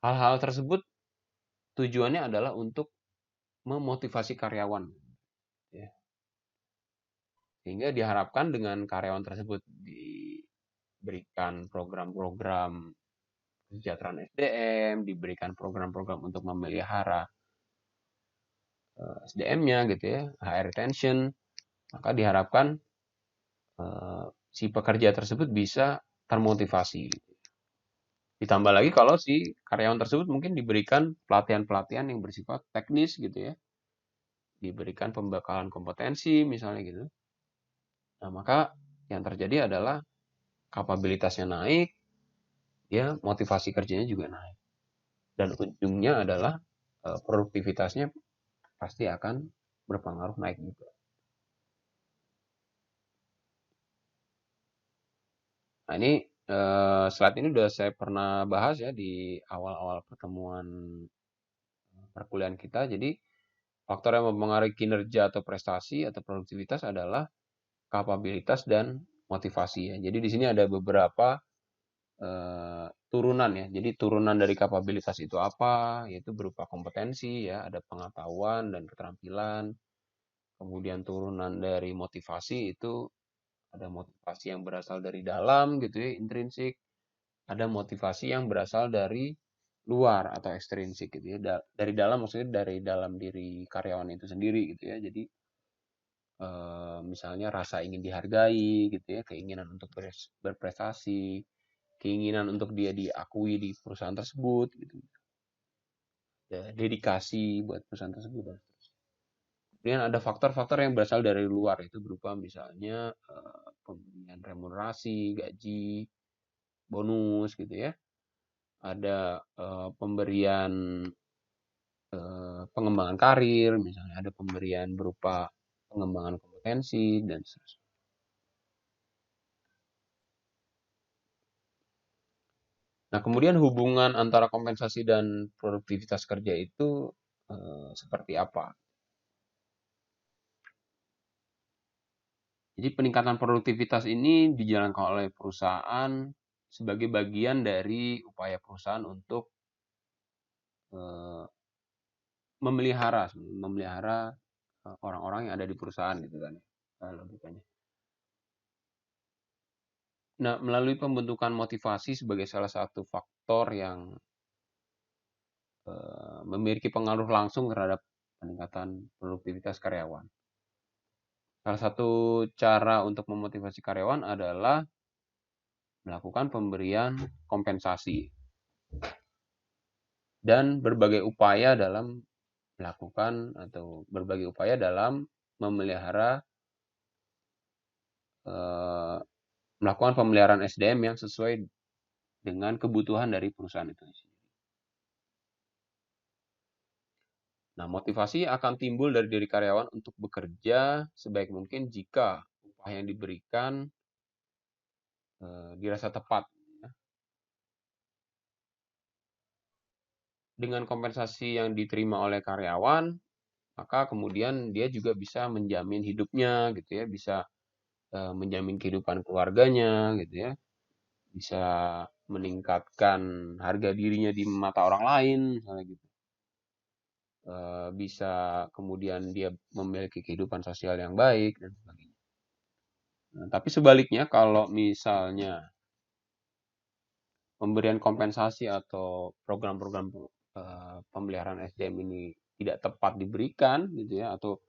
hal-hal tersebut tujuannya adalah untuk memotivasi karyawan ya. Sehingga diharapkan dengan karyawan tersebut diberikan program-program kesejahteraan SDM, diberikan program-program untuk memelihara SDM-nya gitu ya, HR retention, maka diharapkan si pekerja tersebut bisa termotivasi. Ditambah lagi kalau si karyawan tersebut mungkin diberikan pelatihan-pelatihan yang bersifat teknis gitu ya, diberikan pembekalan kompetensi misalnya gitu. Nah, maka yang terjadi adalah kapabilitasnya naik, ya motivasi kerjanya juga naik. Dan ujungnya adalah produktivitasnya pasti akan berpengaruh naik juga. Nah, ini slide ini udah saya pernah bahas ya di awal-awal pertemuan perkuliahan kita. Jadi faktor yang mempengaruhi kinerja atau prestasi atau produktivitas adalah kapabilitas dan motivasi ya. Jadi di sini ada beberapa turunan ya. Jadi turunan dari kapabilitas itu apa? Yaitu berupa kompetensi ya, ada pengetahuan dan keterampilan. Kemudian turunan dari motivasi itu ada motivasi yang berasal dari dalam gitu ya, intrinsik. Ada motivasi yang berasal dari luar atau ekstrinsik gitu ya. Dari dalam maksudnya dari dalam diri karyawan itu sendiri gitu ya. Jadi misalnya rasa ingin dihargai gitu ya, keinginan untuk berprestasi, keinginan untuk dia diakui di perusahaan tersebut gitu. Dedikasi buat perusahaan tersebut. Kemudian ada faktor-faktor yang berasal dari luar itu berupa misalnya pemberian remunerasi, gaji, bonus gitu ya. Ada pemberian pengembangan karir, misalnya ada pemberian berupa pengembangan kompetensi dan seterusnya. Nah, kemudian hubungan antara kompensasi dan produktivitas kerja itu seperti apa? Jadi peningkatan produktivitas ini dijalankan oleh perusahaan sebagai bagian dari upaya perusahaan untuk eh, memelihara orang-orang yang ada di perusahaan gitu kan ya, logikanya. Nah, melalui pembentukan motivasi sebagai salah satu faktor yang memiliki pengaruh langsung terhadap peningkatan produktivitas karyawan. Salah satu cara untuk memotivasi karyawan adalah melakukan pemberian kompensasi dan berbagai upaya dalam melakukan atau berbagai upaya dalam memelihara melakukan pemeliharaan SDM yang sesuai dengan kebutuhan dari perusahaan itu. Nah, motivasi akan timbul dari diri karyawan untuk bekerja sebaik mungkin jika upah yang diberikan dirasa tepat. Dengan kompensasi yang diterima oleh karyawan, maka kemudian dia juga bisa menjamin hidupnya gitu ya, bisa menjamin kehidupan keluarganya gitu ya, bisa meningkatkan harga dirinya di mata orang lain misalnya gitu. Bisa kemudian dia memiliki kehidupan sosial yang baik dan sebagainya. Nah, tapi sebaliknya kalau misalnya pemberian kompensasi atau program-program pemeliharaan SDM ini tidak tepat diberikan gitu ya, atau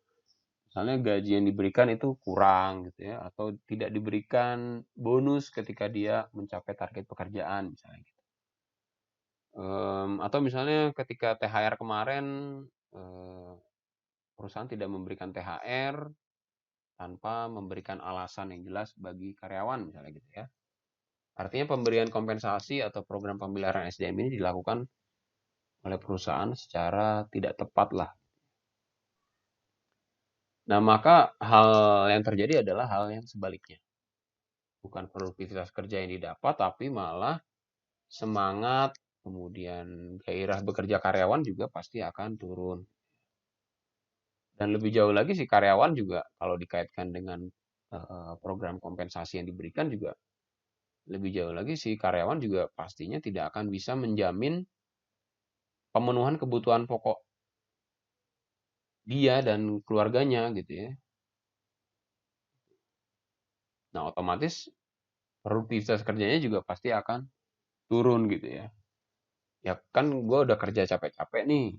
misalnya gaji yang diberikan itu kurang gitu ya, atau tidak diberikan bonus ketika dia mencapai target pekerjaan misalnya gitu. Atau misalnya ketika THR kemarin perusahaan tidak memberikan THR tanpa memberikan alasan yang jelas bagi karyawan misalnya gitu ya. Artinya pemberian kompensasi atau program pemeliharaan SDM ini dilakukan oleh perusahaan secara tidak tepat lah. Nah, maka hal yang terjadi adalah hal yang sebaliknya. Bukan produktivitas kerja yang didapat, tapi malah semangat, kemudian gairah bekerja karyawan juga pasti akan turun. Dan lebih jauh lagi si karyawan juga kalau dikaitkan dengan program kompensasi yang diberikan juga lebih jauh lagi si karyawan juga pastinya tidak akan bisa menjamin pemenuhan kebutuhan pokok dia dan keluarganya gitu ya. Nah, otomatis produktivitas kerjanya juga pasti akan turun gitu ya. Ya kan gue udah kerja capek-capek nih.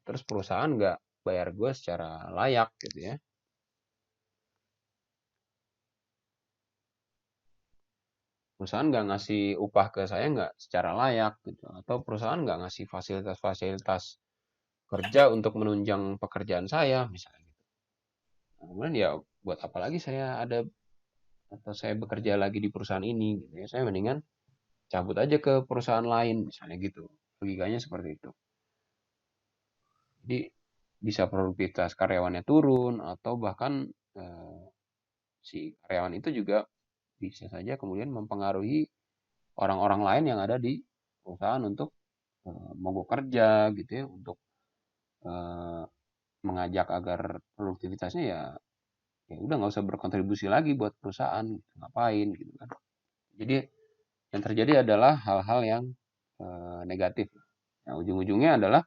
Terus perusahaan nggak bayar gue secara layak gitu ya. Perusahaan nggak ngasih upah ke saya nggak secara layak gitu. Atau perusahaan nggak ngasih fasilitas-fasilitas kerja untuk menunjang pekerjaan saya misalnya gitu. Nah, kemudian ya buat apa lagi saya ada atau saya bekerja lagi di perusahaan ini gitu ya. Saya mendingan cabut aja ke perusahaan lain misalnya gitu. Logikanya seperti itu. Jadi bisa produktivitas karyawannya turun atau bahkan eh, si karyawan itu juga bisa saja kemudian mempengaruhi orang-orang lain yang ada di perusahaan untuk mogok kerja gitu ya, untuk eh, mengajak agar produktivitasnya ya udah nggak usah berkontribusi lagi buat perusahaan, gitu. Ngapain gitu kan. Jadi yang terjadi adalah hal-hal yang negatif. Nah, ujung-ujungnya adalah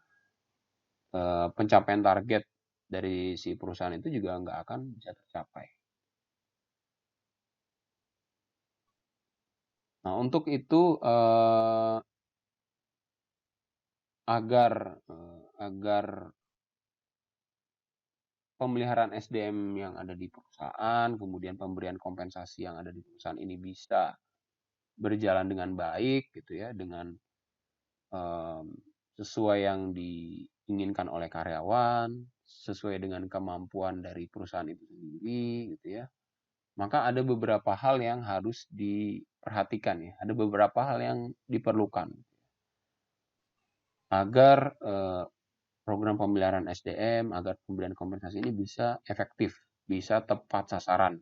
pencapaian target dari si perusahaan itu juga nggak akan bisa tercapai. Nah, untuk itu agar pemeliharaan SDM yang ada di perusahaan, kemudian pemberian kompensasi yang ada di perusahaan ini bisa berjalan dengan baik gitu ya, dengan sesuai yang diinginkan oleh karyawan, sesuai dengan kemampuan dari perusahaan itu sendiri gitu ya. Maka ada beberapa hal yang harus diperhatikan ya, ada beberapa hal yang diperlukan agar program pemeliharaan SDM, agar pemberian kompensasi ini bisa efektif, bisa tepat sasaran.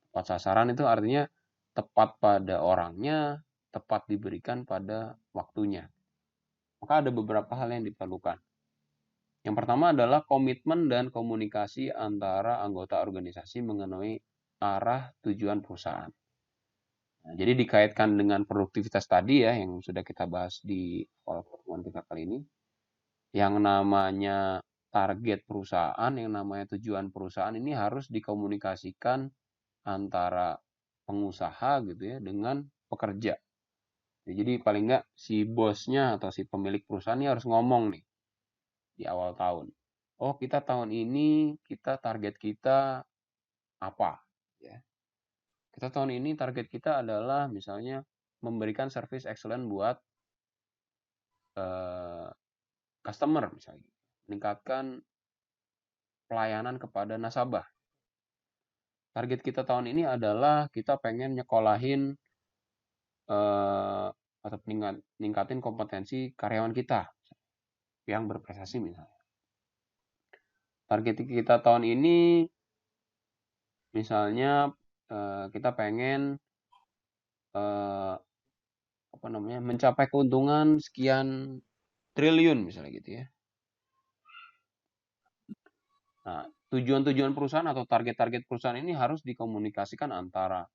Tepat sasaran itu artinya tepat pada orangnya, tepat diberikan pada waktunya. Maka ada beberapa hal yang diperlukan. Yang pertama adalah komitmen dan komunikasi antara anggota organisasi mengenai arah tujuan perusahaan. Nah, jadi dikaitkan dengan produktivitas tadi ya, yang sudah kita bahas di awal pertemuan kita kali ini. Yang namanya target perusahaan, yang namanya tujuan perusahaan ini harus dikomunikasikan antara pengusaha gitu ya dengan pekerja. Jadi paling nggak si bosnya atau si pemilik perusahaan ini harus ngomong nih di awal tahun. Oh, kita tahun ini target kita apa? Ya. Kita tahun ini target kita adalah misalnya memberikan service excellent buat eh, customer misalnya, meningkatkan pelayanan kepada nasabah. Target kita tahun ini adalah kita pengen nyekolahin atau ningkatin kompetensi karyawan kita yang berprestasi misalnya. Target kita tahun ini misalnya kita pengen mencapai keuntungan sekian triliun misalnya gitu ya. Nah, tujuan-tujuan perusahaan atau target-target perusahaan ini harus dikomunikasikan antara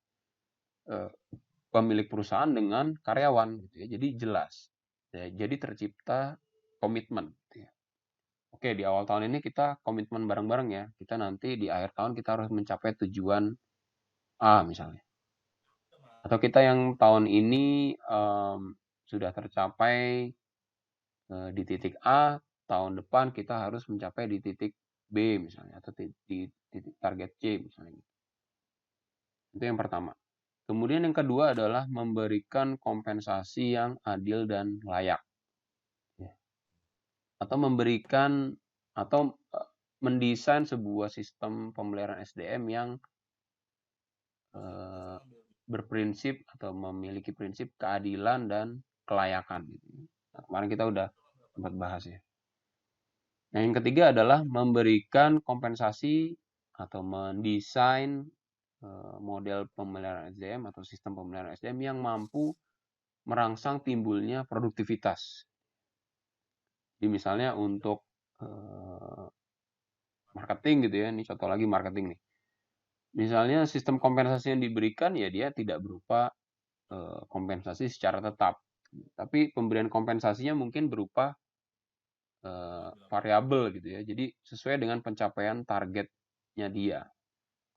pemilik perusahaan dengan karyawan gitu ya. Jadi jelas. Ya, jadi tercipta komitmen gitu ya. Oke, di awal tahun ini kita komitmen bareng-bareng ya. Kita nanti di akhir tahun kita harus mencapai tujuan A misalnya. Atau kita yang tahun ini sudah tercapai di titik A, tahun depan kita harus mencapai di titik B misalnya, atau di titik target C misalnya. Itu yang pertama. Kemudian yang kedua adalah memberikan kompensasi yang adil dan layak. Ya. Atau memberikan atau mendesain sebuah sistem pemeliharaan SDM yang berprinsip atau memiliki prinsip keadilan dan kelayakan. Nah, kemarin kita udah sempat bahas ya. Nah, yang ketiga adalah memberikan kompensasi atau mendesain model pemeliharaan SDM atau sistem pemeliharaan SDM yang mampu merangsang timbulnya produktivitas. Jadi misalnya untuk marketing gitu ya, ini contoh lagi marketing nih. Misalnya sistem kompensasi yang diberikan ya dia tidak berupa kompensasi secara tetap, tapi pemberian kompensasinya mungkin berupa variabel gitu ya. Jadi sesuai dengan pencapaian targetnya dia.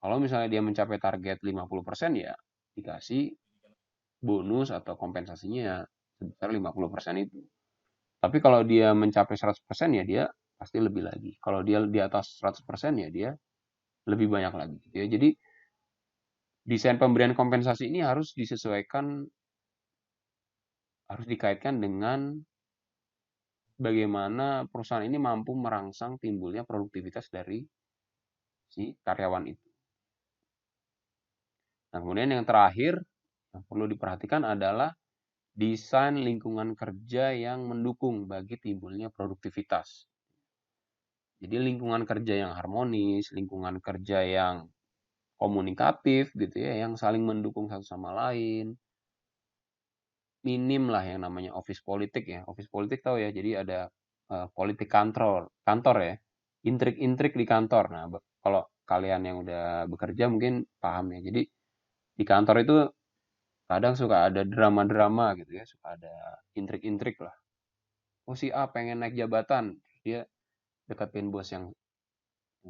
Kalau misalnya dia mencapai target 50% ya dikasih bonus atau kompensasinya ya sebesar 50% itu. Tapi kalau dia mencapai 100% ya dia pasti lebih lagi. Kalau dia di atas 100% ya dia lebih banyak lagi. Ya, jadi desain pemberian kompensasi ini harus disesuaikan, harus dikaitkan dengan bagaimana perusahaan ini mampu merangsang timbulnya produktivitas dari si karyawan itu. Nah, kemudian yang terakhir yang perlu diperhatikan adalah desain lingkungan kerja yang mendukung bagi timbulnya produktivitas. Jadi lingkungan kerja yang harmonis, lingkungan kerja yang komunikatif gitu ya, yang saling mendukung satu sama lain. Minim lah yang namanya office politik ya. Office politik tahu ya, jadi ada politik kantor ya. Intrik-intrik di kantor. Nah, kalau kalian yang udah bekerja mungkin paham ya. Jadi di kantor itu kadang suka ada drama-drama gitu ya, suka ada intrik-intrik lah. Oh si A pengen naik jabatan, dia deketin bos yang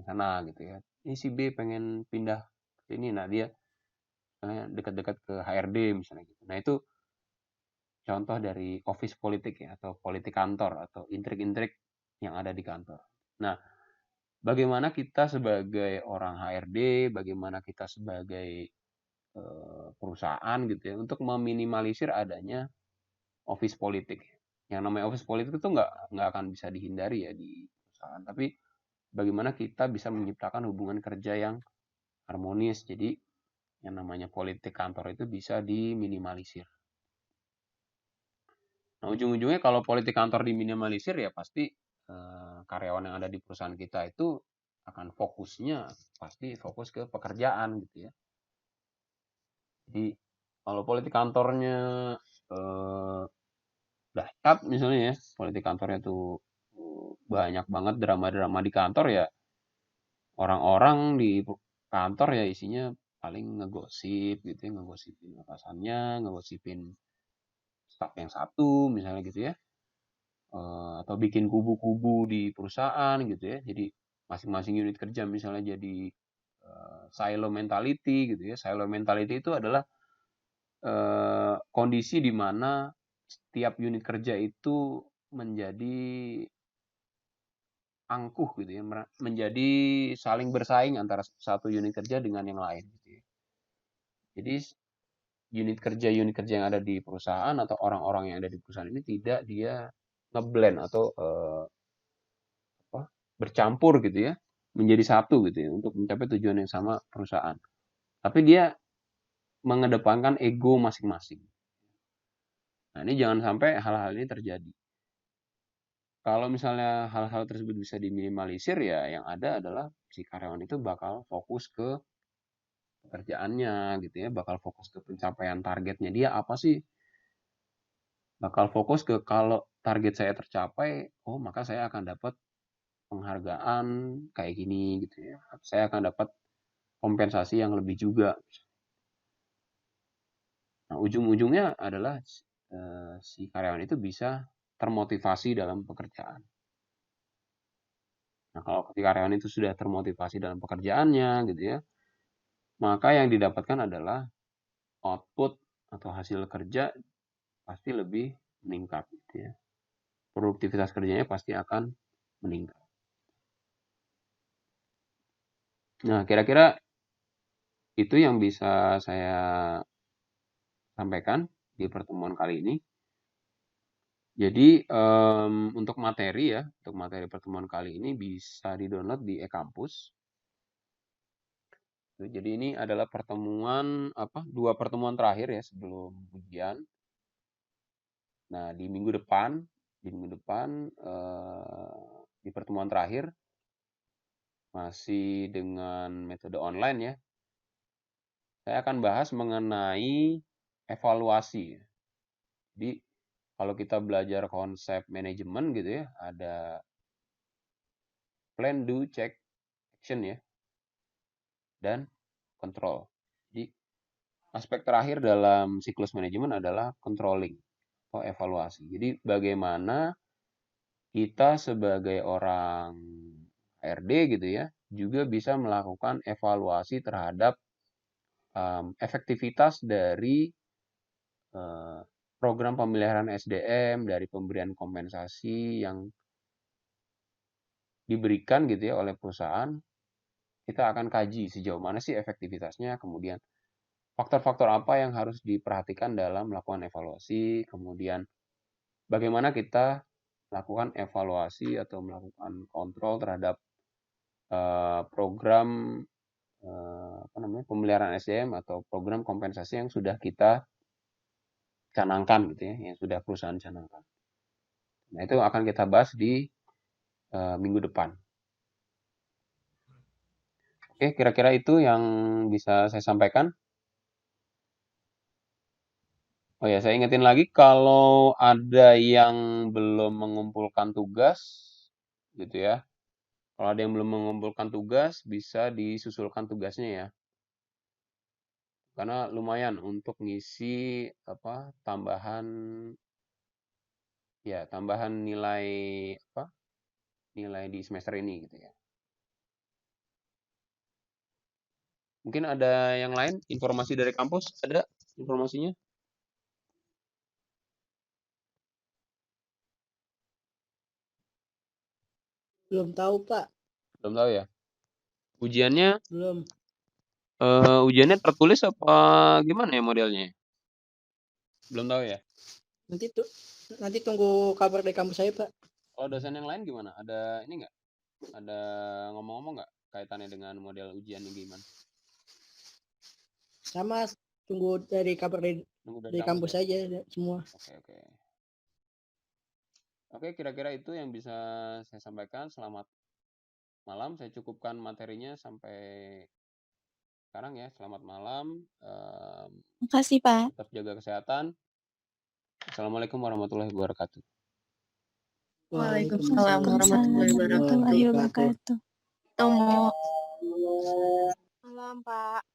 sana gitu ya. Ini si B pengen pindah ke sini, nah dia dekat-dekat ke HRD misalnya gitu. Nah itu contoh dari office politik ya, atau politik kantor, atau intrik-intrik yang ada di kantor. Nah, bagaimana kita sebagai orang HRD, bagaimana kita sebagai perusahaan gitu ya, untuk meminimalisir adanya office politik. Yang namanya office politik itu nggak akan bisa dihindari ya di perusahaan. Tapi bagaimana kita bisa menciptakan hubungan kerja yang harmonis. Jadi yang namanya politik kantor itu bisa diminimalisir. Nah, ujung-ujungnya kalau politik kantor diminimalisir ya pasti karyawan yang ada di perusahaan kita itu akan fokusnya pasti fokus ke pekerjaan gitu ya. Jadi kalau politik kantornya dahsyat misalnya ya, politik kantornya tuh banyak banget drama-drama di kantor ya. Orang-orang di kantor ya isinya paling ngegosip gitu ya, ngegosipin atasannya, ngegosipin staf yang satu misalnya gitu ya. Atau bikin kubu-kubu di perusahaan gitu ya. Jadi masing-masing unit kerja misalnya jadi silo mentality gitu ya. Silo mentality itu adalah kondisi di mana setiap unit kerja itu menjadi angkuh gitu ya, menjadi saling bersaing antara satu unit kerja dengan yang lain gitu ya. Jadi unit kerja yang ada di perusahaan atau orang-orang yang ada di perusahaan ini tidak dia ngeblend atau apa, bercampur gitu ya, menjadi satu gitu ya untuk mencapai tujuan yang sama perusahaan. Tapi dia mengedepankan ego masing-masing. Nah, ini jangan sampai hal-hal ini terjadi. Kalau misalnya hal-hal tersebut bisa diminimalisir ya yang ada adalah si karyawan itu bakal fokus ke pekerjaannya gitu ya, bakal fokus ke pencapaian targetnya dia apa sih? Bakal fokus ke kalau target saya tercapai, oh maka saya akan dapat penghargaan kayak gini gitu ya. Saya akan dapat kompensasi yang lebih juga. Nah, ujung-ujungnya adalah si karyawan itu bisa termotivasi dalam pekerjaan. Nah, kalau karyawan itu sudah termotivasi dalam pekerjaannya gitu ya, maka yang didapatkan adalah output atau hasil kerja pasti lebih meningkat gitu ya. Produktivitas kerjanya pasti akan meningkat. Nah, kira-kira itu yang bisa saya sampaikan di pertemuan kali ini. Jadi untuk materi ya, untuk materi pertemuan kali ini bisa di-download di e-kampus. Jadi ini adalah pertemuan apa? Dua pertemuan terakhir ya sebelum ujian. Nah, di minggu depan di pertemuan terakhir masih dengan metode online ya. Saya akan bahas mengenai evaluasi. Jadi kalau kita belajar konsep manajemen gitu ya, ada plan, do, check, action ya, dan control. Jadi aspek terakhir dalam siklus manajemen adalah controlling atau evaluasi. Jadi bagaimana kita sebagai orang HRD gitu ya, juga bisa melakukan evaluasi terhadap efektivitas dari program pemeliharaan SDM, dari pemberian kompensasi yang diberikan gitu ya oleh perusahaan, kita akan kaji sejauh mana sih efektivitasnya, kemudian faktor-faktor apa yang harus diperhatikan dalam melakukan evaluasi, kemudian bagaimana kita melakukan evaluasi atau melakukan kontrol terhadap program apa namanya pemeliharaan SDM atau program kompensasi yang sudah kita canangkan gitu ya, yang sudah perusahaan canangkan. Nah, itu akan kita bahas di minggu depan. Oke, kira-kira itu yang bisa saya sampaikan. Oh ya, saya ingetin lagi kalau ada yang belum mengumpulkan tugas, gitu ya. Kalau ada yang belum mengumpulkan tugas, bisa disusulkan tugasnya ya. Karena lumayan untuk ngisi apa tambahan ya tambahan nilai apa nilai di semester ini gitu ya. Mungkin ada yang lain informasi dari kampus ada informasinya? Belum tahu, Pak. Belum tahu ya. Ujiannya Belum. ujiannya tertulis apa gimana ya modelnya? Belum tahu ya. Nanti tunggu kabar dari kampus saya, Pak. Kalau dosen yang lain gimana? Ada ini nggak? Ada ngomong-ngomong nggak kaitannya dengan model ujiannya gimana? Sama, tunggu dari kabar Nunggu dari dari kampus kampus ya? saja semua. Oke, oke. Oke, kira-kira itu yang bisa saya sampaikan. Selamat malam. Saya cukupkan materinya sampai sekarang ya. Selamat malam. Makasih, Pak. Tetap jaga kesehatan. Assalamualaikum warahmatullahi wabarakatuh. Waalaikumsalam warahmatullahi warahmatullahi wabarakatuh. Tomo. Malam, Pak.